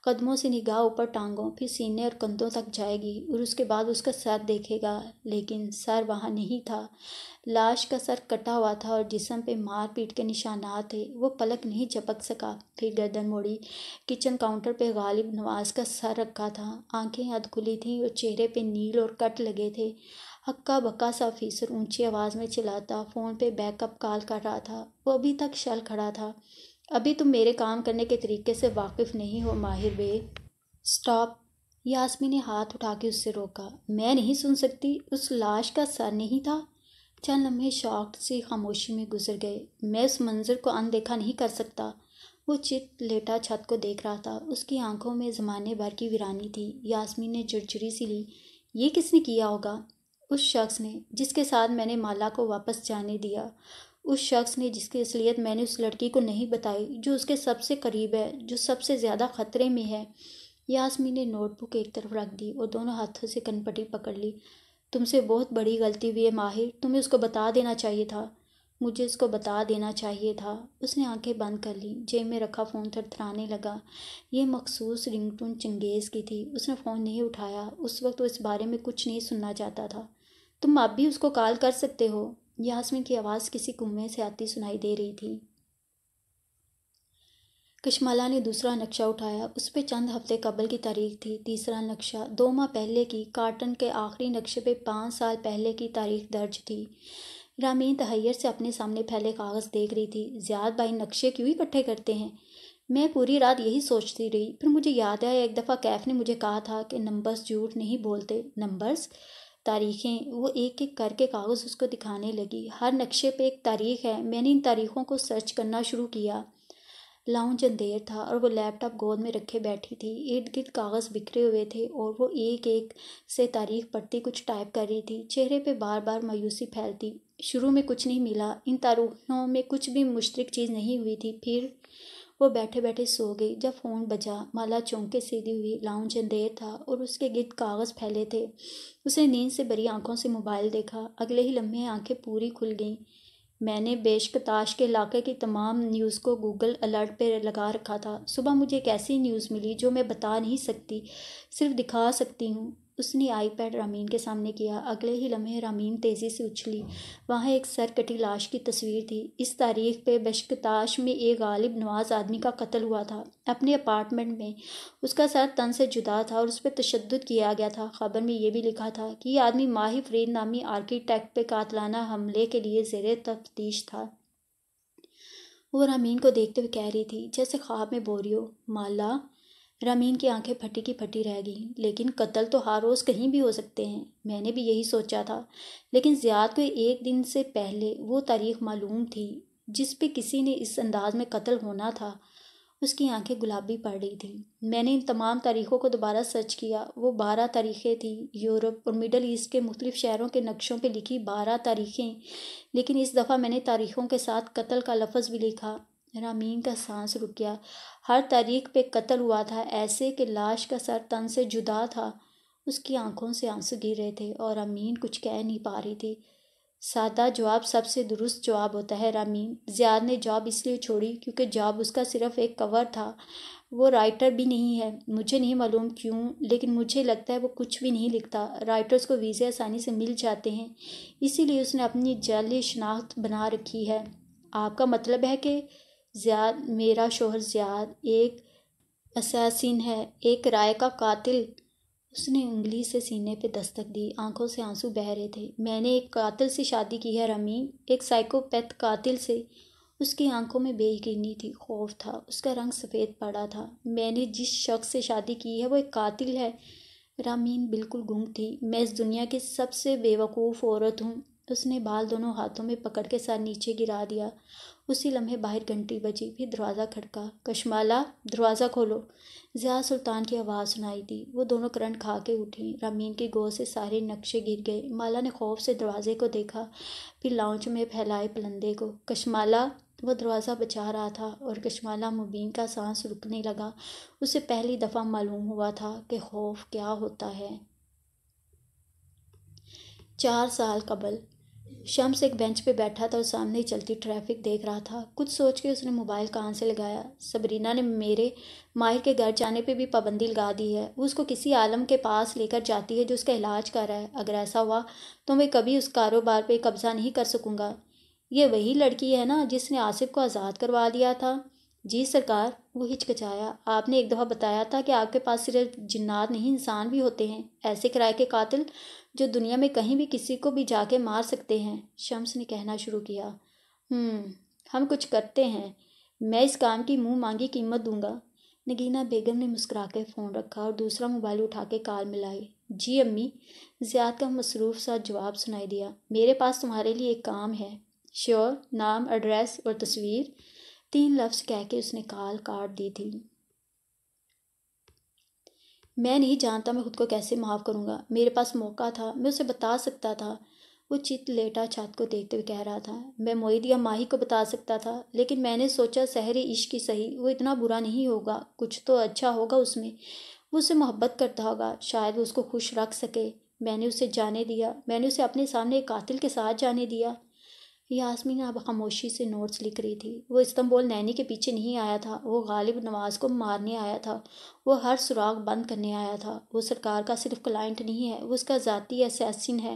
قدموں سے نگاہ اوپر ٹانگوں، پھر سینے اور کندھوں تک جائے گی اور اس کے بعد اس کا سر دیکھے گا، لیکن سر وہاں نہیں تھا۔ لاش کا سر کٹا ہوا تھا اور جسم پہ مار پیٹ کے نشانات تھے۔ وہ پلک نہیں جھپک سکا۔ پھر گردن موڑی۔ کچن کاؤنٹر پہ غالب نواز کا سر رکھا تھا۔ آنکھیں ادھ کھلی تھیں اور چہرے پہ نیل اور کٹ لگے تھے۔ ہکا بکا سا آفیسر اونچی آواز میں چلاتا فون پہ بیک اپ کال کر رہا تھا۔ وہ ابھی تک شل کھڑا تھا۔ ابھی تم میرے کام کرنے کے طریقے سے واقف نہیں ہو ماہر بے۔ سٹاپ۔ یاسمین نے ہاتھ اٹھا کے اس سے روکا۔ میں نہیں سن سکتی۔ اس لاش کا سر نہیں تھا؟ چند لمحے شاکڈ سی خاموشی میں گزر گئے۔ میں اس منظر کو اندیکھا نہیں کر سکتا۔ وہ چت لیٹا چھت کو دیکھ رہا تھا۔ اس کی آنکھوں میں زمانے بھر کی ویرانی تھی۔ یاسمین نے جھرجھری سی لی۔ یہ کس نے کیا ہوگا؟ اس شخص نے جس کے ساتھ میں نے مالا کو واپس جانے دیا۔ اس شخص نے جس کی اصلیت میں نے اس لڑکی کو نہیں بتائی، جو اس کے سب سے قریب ہے، جو سب سے زیادہ خطرے میں ہے۔ یاسمین نے نوٹ بک ایک طرف رکھ دی اور دونوں ہاتھوں سے کن پٹی پکڑ لی۔ تم سے بہت بڑی غلطی ہوئی ہے ماہر، تمہیں اس کو بتا دینا چاہیے تھا۔ مجھے اس کو بتا دینا چاہیے تھا۔ اس نے آنکھیں بند کر لیں۔ جیب میں رکھا فون تھرتھرانے لگا۔ یہ مخصوص رنگ ٹون چنگیز کی تھی۔ اس نے فون نہیں اٹھایا۔ اس وقت وہ اس بارے میں کچھ نہیں سننا چاہتا تھا۔ تم اب بھی اس کو کال کر سکتے ہو۔ یاسمین کی آواز کسی کنویں سے آتی سنائی دے رہی تھی۔ کشمالہ نے دوسرا نقشہ اٹھایا۔ اس پہ چند ہفتے قبل کی تاریخ تھی۔ تیسرا نقشہ 2 ماہ پہلے کی۔ کارٹن کے آخری نقشے پہ 5 سال پہلے کی تاریخ درج تھی۔ رامین تحیر سے اپنے سامنے پھیلے کاغذ دیکھ رہی تھی۔ زیاد بھائی نقشے کیوں اکٹھے کرتے ہیں؟ میں پوری رات یہی سوچتی رہی۔ پھر مجھے یاد آیا ایک دفعہ کیف نے مجھے کہا تھا کہ نمبرز جھوٹ نہیں بولتے۔ نمبرز؟ تاریخیں؟ وہ ایک ایک کر کے کاغذ اس کو دکھانے لگی۔ ہر نقشے پہ ایک تاریخ ہے۔ میں نے ان تاریخوں کو سرچ کرنا شروع کیا۔ لاؤنج اندھیر تھا اور وہ لیپ ٹاپ گود میں رکھے بیٹھی تھی۔ ارد گرد کاغذ بکھرے ہوئے تھے اور وہ ایک ایک سے تاریخ پڑھتی کچھ ٹائپ کر رہی تھی۔ چہرے پہ بار بار مایوسی پھیلتی۔ شروع میں کچھ نہیں ملا۔ ان تاریخوں میں کچھ بھی مشترک چیز نہیں ہوئی تھی۔ پھر وہ بیٹھے بیٹھے سو گئی۔ جب فون بجا، مالا چونکے سیدھی ہوئی۔ لاؤنج اندھیر تھا اور اس کے گرد کاغذ پھیلے تھے۔ اس نے نیند سے بھری آنکھوں سے موبائل دیکھا۔ اگلے ہی لمحے آنکھیں پوری کھل گئیں۔ میں نے بیشکتاش کے علاقے کی تمام نیوز کو گوگل الرٹ پہ لگا رکھا تھا۔ صبح مجھے ایک ایسی نیوز ملی جو میں بتا نہیں سکتی، صرف دکھا سکتی ہوں۔ اس نے آئی پیڈ رامین کے سامنے کیا۔ اگلے ہی لمحے رامین تیزی سے اچھلی۔ وہاں ایک سر کٹی لاش کی تصویر تھی۔ اس تاریخ پہ بشکتاش میں ایک غالب نواز آدمی کا قتل ہوا تھا، اپنے اپارٹمنٹ میں۔ اس کا سر تن سے جدا تھا اور اس پہ تشدد کیا گیا تھا۔ خبر میں یہ بھی لکھا تھا کہ یہ آدمی ماہی فرید نامی آرکیٹیکٹ پہ قاتلانہ حملے کے لیے زیر تفتیش تھا۔ وہ رامین کو دیکھتے ہوئے کہہ رہی تھی جیسے خواب میں بوریو، مالا۔ رامین کی آنکھیں پھٹی کی پھٹی رہ گئیں۔ لیکن قتل تو ہر روز کہیں بھی ہو سکتے ہیں۔ میں نے بھی یہی سوچا تھا، لیکن زیاد کو ایک دن سے پہلے وہ تاریخ معلوم تھی جس پہ کسی نے اس انداز میں قتل ہونا تھا۔ اس کی آنکھیں گلابی پڑ رہی تھیں۔ میں نے ان تمام تاریخوں کو دوبارہ سرچ کیا۔ وہ 12 تاریخیں تھیں، یورپ اور مڈل ایسٹ کے مختلف شہروں کے نقشوں پہ لکھی 12 تاریخیں، لیکن اس دفعہ میں نے تاریخوں کے ساتھ قتل کا لفظ بھی لکھا۔ رامین کا سانس رک گیا۔ ہر تاریخ پہ قتل ہوا تھا، ایسے کہ لاش کا سر تن سے جدا تھا۔ اس کی آنکھوں سے آنسو گر رہے تھے اور رامین کچھ کہہ نہیں پا رہی تھی۔ سادہ جواب سب سے درست جواب ہوتا ہے رامین۔ زیاد نے جاب اس لیے چھوڑی کیونکہ جاب اس کا صرف ایک کور تھا۔ وہ رائٹر بھی نہیں ہے۔ مجھے نہیں معلوم کیوں، لیکن مجھے لگتا ہے وہ کچھ بھی نہیں لکھتا۔ رائٹرز کو ویزے آسانی سے مل جاتے ہیں، اسی لیے اس نے اپنی جعلی شناخت بنا رکھی ہے۔ آپ کا مطلب ہے کہ زیاد، میرا شوہر زیاد، ایک اساسین ہے، ایک رائے کا قاتل؟ اس نے انگلی سے سینے پہ دستک دی۔ آنکھوں سے آنسو بہہ رہے تھے۔ میں نے ایک قاتل سے شادی کی ہے رامین، ایک سائیکوپیتھ قاتل سے۔ اس کی آنکھوں میں بے یقینی تھی، خوف تھا۔ اس کا رنگ سفید پڑا تھا۔ میں نے جس شخص سے شادی کی ہے وہ ایک قاتل ہے۔ رامین بالکل گنگ تھی۔ میں اس دنیا کی سب سے بے وقوف عورت ہوں۔ اس نے بال دونوں ہاتھوں میں پکڑ کے سر نیچے گرا دیا۔ اسی لمحے باہر گھنٹی بجی، پھر دروازہ کھڑکا۔ کشمالہ، دروازہ کھولو۔ ضیاء سلطان کی آواز سنائی دی۔ وہ دونوں کرنٹ کھا کے اٹھیں۔ رامین کی گود سے سارے نقشے گر گئے۔ مالا نے خوف سے دروازے کو دیکھا، پھر لاؤنج میں پھیلائے پلندے کو۔ کشمالہ! وہ دروازہ بچا رہا تھا اور کشمالہ مبین کا سانس رکنے لگا۔ اسے پہلی دفعہ معلوم ہوا تھا کہ خوف کیا ہوتا ہے۔ 4 سال قبل شمس ایک بینچ پہ بیٹھا تھا اور سامنے چلتی ٹریفک دیکھ رہا تھا۔ کچھ سوچ کے اس نے موبائل کان سے لگایا۔ صبرینا نے میرے ماہر کے گھر جانے پہ بھی پابندی لگا دی ہے۔ وہ اس کو کسی عالم کے پاس لے کر جاتی ہے جو اس کا علاج کر رہا ہے۔ اگر ایسا ہوا تو میں کبھی اس کاروبار پہ قبضہ نہیں کر سکوں گا۔ یہ وہی لڑکی ہے نا جس نے آصف کو آزاد کروا دیا تھا؟ جی سرکار۔ وہ ہچکچایا۔ آپ نے ایک دفعہ بتایا تھا کہ آپ کے پاس صرف جنات نہیں انسان بھی ہوتے ہیں، ایسے کرائے کے قاتل جو دنیا میں کہیں بھی کسی کو بھی جا کے مار سکتے ہیں۔ شمس نے کہنا شروع کیا۔ ہم کچھ کرتے ہیں۔ میں اس کام کی منہ مانگی قیمت دوں گا۔ نگینہ بیگم نے مسکرا کے فون رکھا اور دوسرا موبائل اٹھا کے کال ملائی۔ جی امی، زیاد کا مصروف سا جواب سنائی دیا۔ میرے پاس تمہارے لیے ایک کام ہے۔ شیور، نام، ایڈریس اور تصویر۔ 3 لفظ کہہ کے اس نے کال کاٹ دی تھی۔ میں نہیں جانتا میں خود کو کیسے معاف کروں گا۔ میرے پاس موقع تھا، میں اسے بتا سکتا تھا۔ وہ چت لیٹا چھت کو دیکھتے ہوئے کہہ رہا تھا۔ میں معید یا ماہی کو بتا سکتا تھا، لیکن میں نے سوچا سحر عشق ہی صحیح، وہ اتنا برا نہیں ہوگا، کچھ تو اچھا ہوگا اس میں۔ وہ اسے محبت کرتا ہوگا، شاید وہ اس کو خوش رکھ سکے۔ میں نے اسے جانے دیا، میں نے اسے اپنے سامنے ایک قاتل کے ساتھ جانے دیا۔ یاسمین اب خاموشی سے نوٹس لکھ رہی تھی۔ وہ استنبول نینی کے پیچھے نہیں آیا تھا، وہ غالب نواز کو مارنے آیا تھا، وہ ہر سراغ بند کرنے آیا تھا۔ وہ سرکار کا صرف کلائنٹ نہیں ہے، وہ اس کا ذاتی اسیسن ہے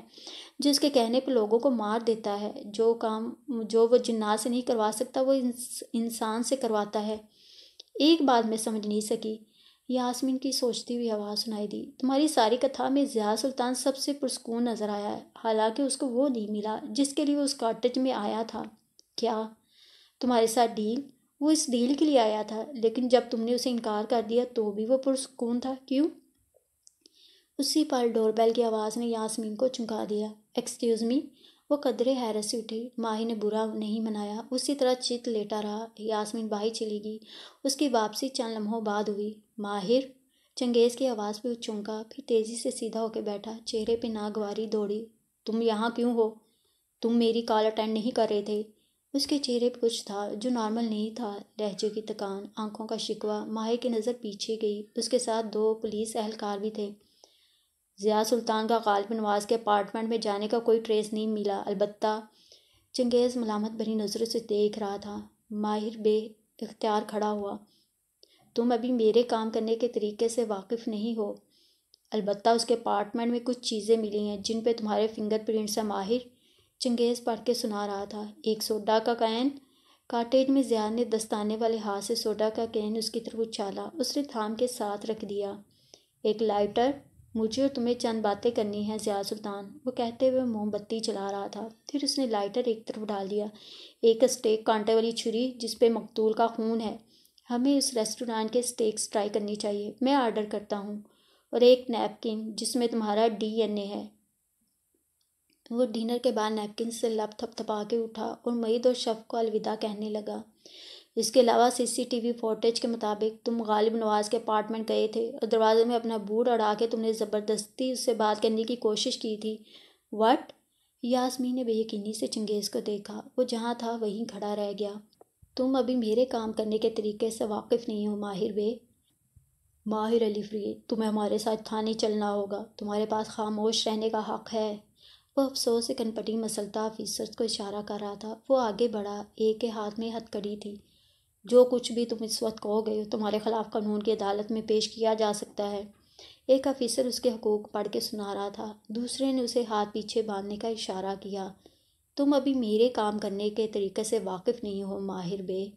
جو اس کے کہنے پہ لوگوں کو مار دیتا ہے۔ جو کام جو وہ جنات سے نہیں کروا سکتا وہ انسان سے کرواتا ہے۔ ایک بات میں سمجھ نہیں سکی، یاسمین کی سوچتی ہوئی آواز سنائی دی۔ تمہاری ساری کتھا میں ضیاء سلطان سب سے پرسکون نظر آیا ہے، حالانکہ اس کو وہ نہیں ملا جس کے لیے وہ اس کاٹیج میں آیا تھا۔ کیا تمہارے ساتھ ڈیل؟ وہ اس ڈیل کے لیے آیا تھا، لیکن جب تم نے اسے انکار کر دیا تو بھی وہ پرسکون تھا، کیوں؟ اسی پل ڈور بیل کی آواز نے یاسمین کو چونکا دیا۔ Excuse me. وہ قدرے حیرت سے اٹھی۔ ماہی نے برا نہیں منایا، اسی طرح چت لیٹا رہا۔ یاسمین باہر چلی گئی۔ اس کی واپسی چند لمحوں بعد ہوئی۔ ماہر! چنگیز کی آواز پہ وہ چونکا، پھر تیزی سے سیدھا ہو کے بیٹھا، چہرے پہ ناگواری دوڑی۔ تم یہاں کیوں ہو؟ تم میری کال اٹینڈ نہیں کر رہے تھے؟ اس کے چہرے پہ کچھ تھا جو نارمل نہیں تھا، لہجے کی تکان، آنکھوں کا شکوہ۔ ماہر کی نظر پیچھے گئی۔ اس کے ساتھ 2 پولیس اہلکار بھی تھے۔ ضیاء سلطان کا غالب نواز کے اپارٹمنٹ میں جانے کا کوئی ٹریس نہیں ملا، البتہ چنگیز ملامت بھری نظروں سے دیکھ رہا تھا۔ ماہر بے اختیار کھڑا ہوا۔ تم ابھی میرے کام کرنے کے طریقے سے واقف نہیں ہو۔ البتہ اس کے اپارٹمنٹ میں کچھ چیزیں ملی ہیں جن پہ تمہارے فنگر پرنٹس ہیں ماہر، چنگیز پڑھ کے سنا رہا تھا۔ ایک سوڈا کا کین۔ کاٹیج میں زیاد نے دستانے والے ہاتھ سے سوڈا کا کین اس کی طرف اچھالا۔ اس نے تھام کے ساتھ رکھ دیا۔ ایک لائٹر؟ مجھے اور تمہیں چند باتیں کرنی ہیں ضیاء سلطان، وہ کہتے ہوئے موم بتی جلا رہا تھا۔ پھر اس نے لائٹر ایک طرف ڈال دیا۔ ایک اسٹیک کانٹے والی چھری جس پہ مقتول کا خون ہے، ہمیں اس ریسٹورانٹ کے اسٹیکس ٹرائی کرنی چاہیے، میں آرڈر کرتا ہوں۔ اور ایک نیپکن جس میں تمہارا ڈی این اے ہے۔ وہ ڈنر کے بعد نیپکن سے لب تھپ تھپا کے اٹھا اور معید اور شفق کو الوداع کہنے لگا۔ اس کے علاوہ سی سی ٹی وی فوٹیج کے مطابق تم غالب نواز کے اپارٹمنٹ گئے تھے اور دروازے میں اپنا بوٹ اڑا کے تم نے زبردستی اس سے بات کرنے کی کوشش کی تھی۔ وٹ؟ یاسمین نے بے یقینی سے چنگیز کو دیکھا۔ وہ جہاں تھا وہیں کھڑا رہ گیا۔ تم ابھی میرے کام کرنے کے طریقے سے واقف نہیں ہو ماہر بے۔ ماہر علی فرید، تمہیں ہمارے ساتھ تھانے چلنا ہوگا، تمہارے پاس خاموش رہنے کا حق ہے۔ وہ افسوس سے کنپٹی مسلطہ آفیسر کو اشارہ کر رہا تھا۔ وہ آگے بڑھا، ایک کے ہاتھ میں ہتھ کڑی تھی۔ جو کچھ بھی تم اس وقت کہو گے تمہارے خلاف قانون کی عدالت میں پیش کیا جا سکتا ہے۔ ایک آفیسر اس کے حقوق پڑھ کے سنا رہا تھا، دوسرے نے اسے ہاتھ پیچھے باندھنے کا اشارہ کیا۔ تم ابھی میرے کام کرنے کے طریقے سے واقف نہیں ہو ماہر بے۔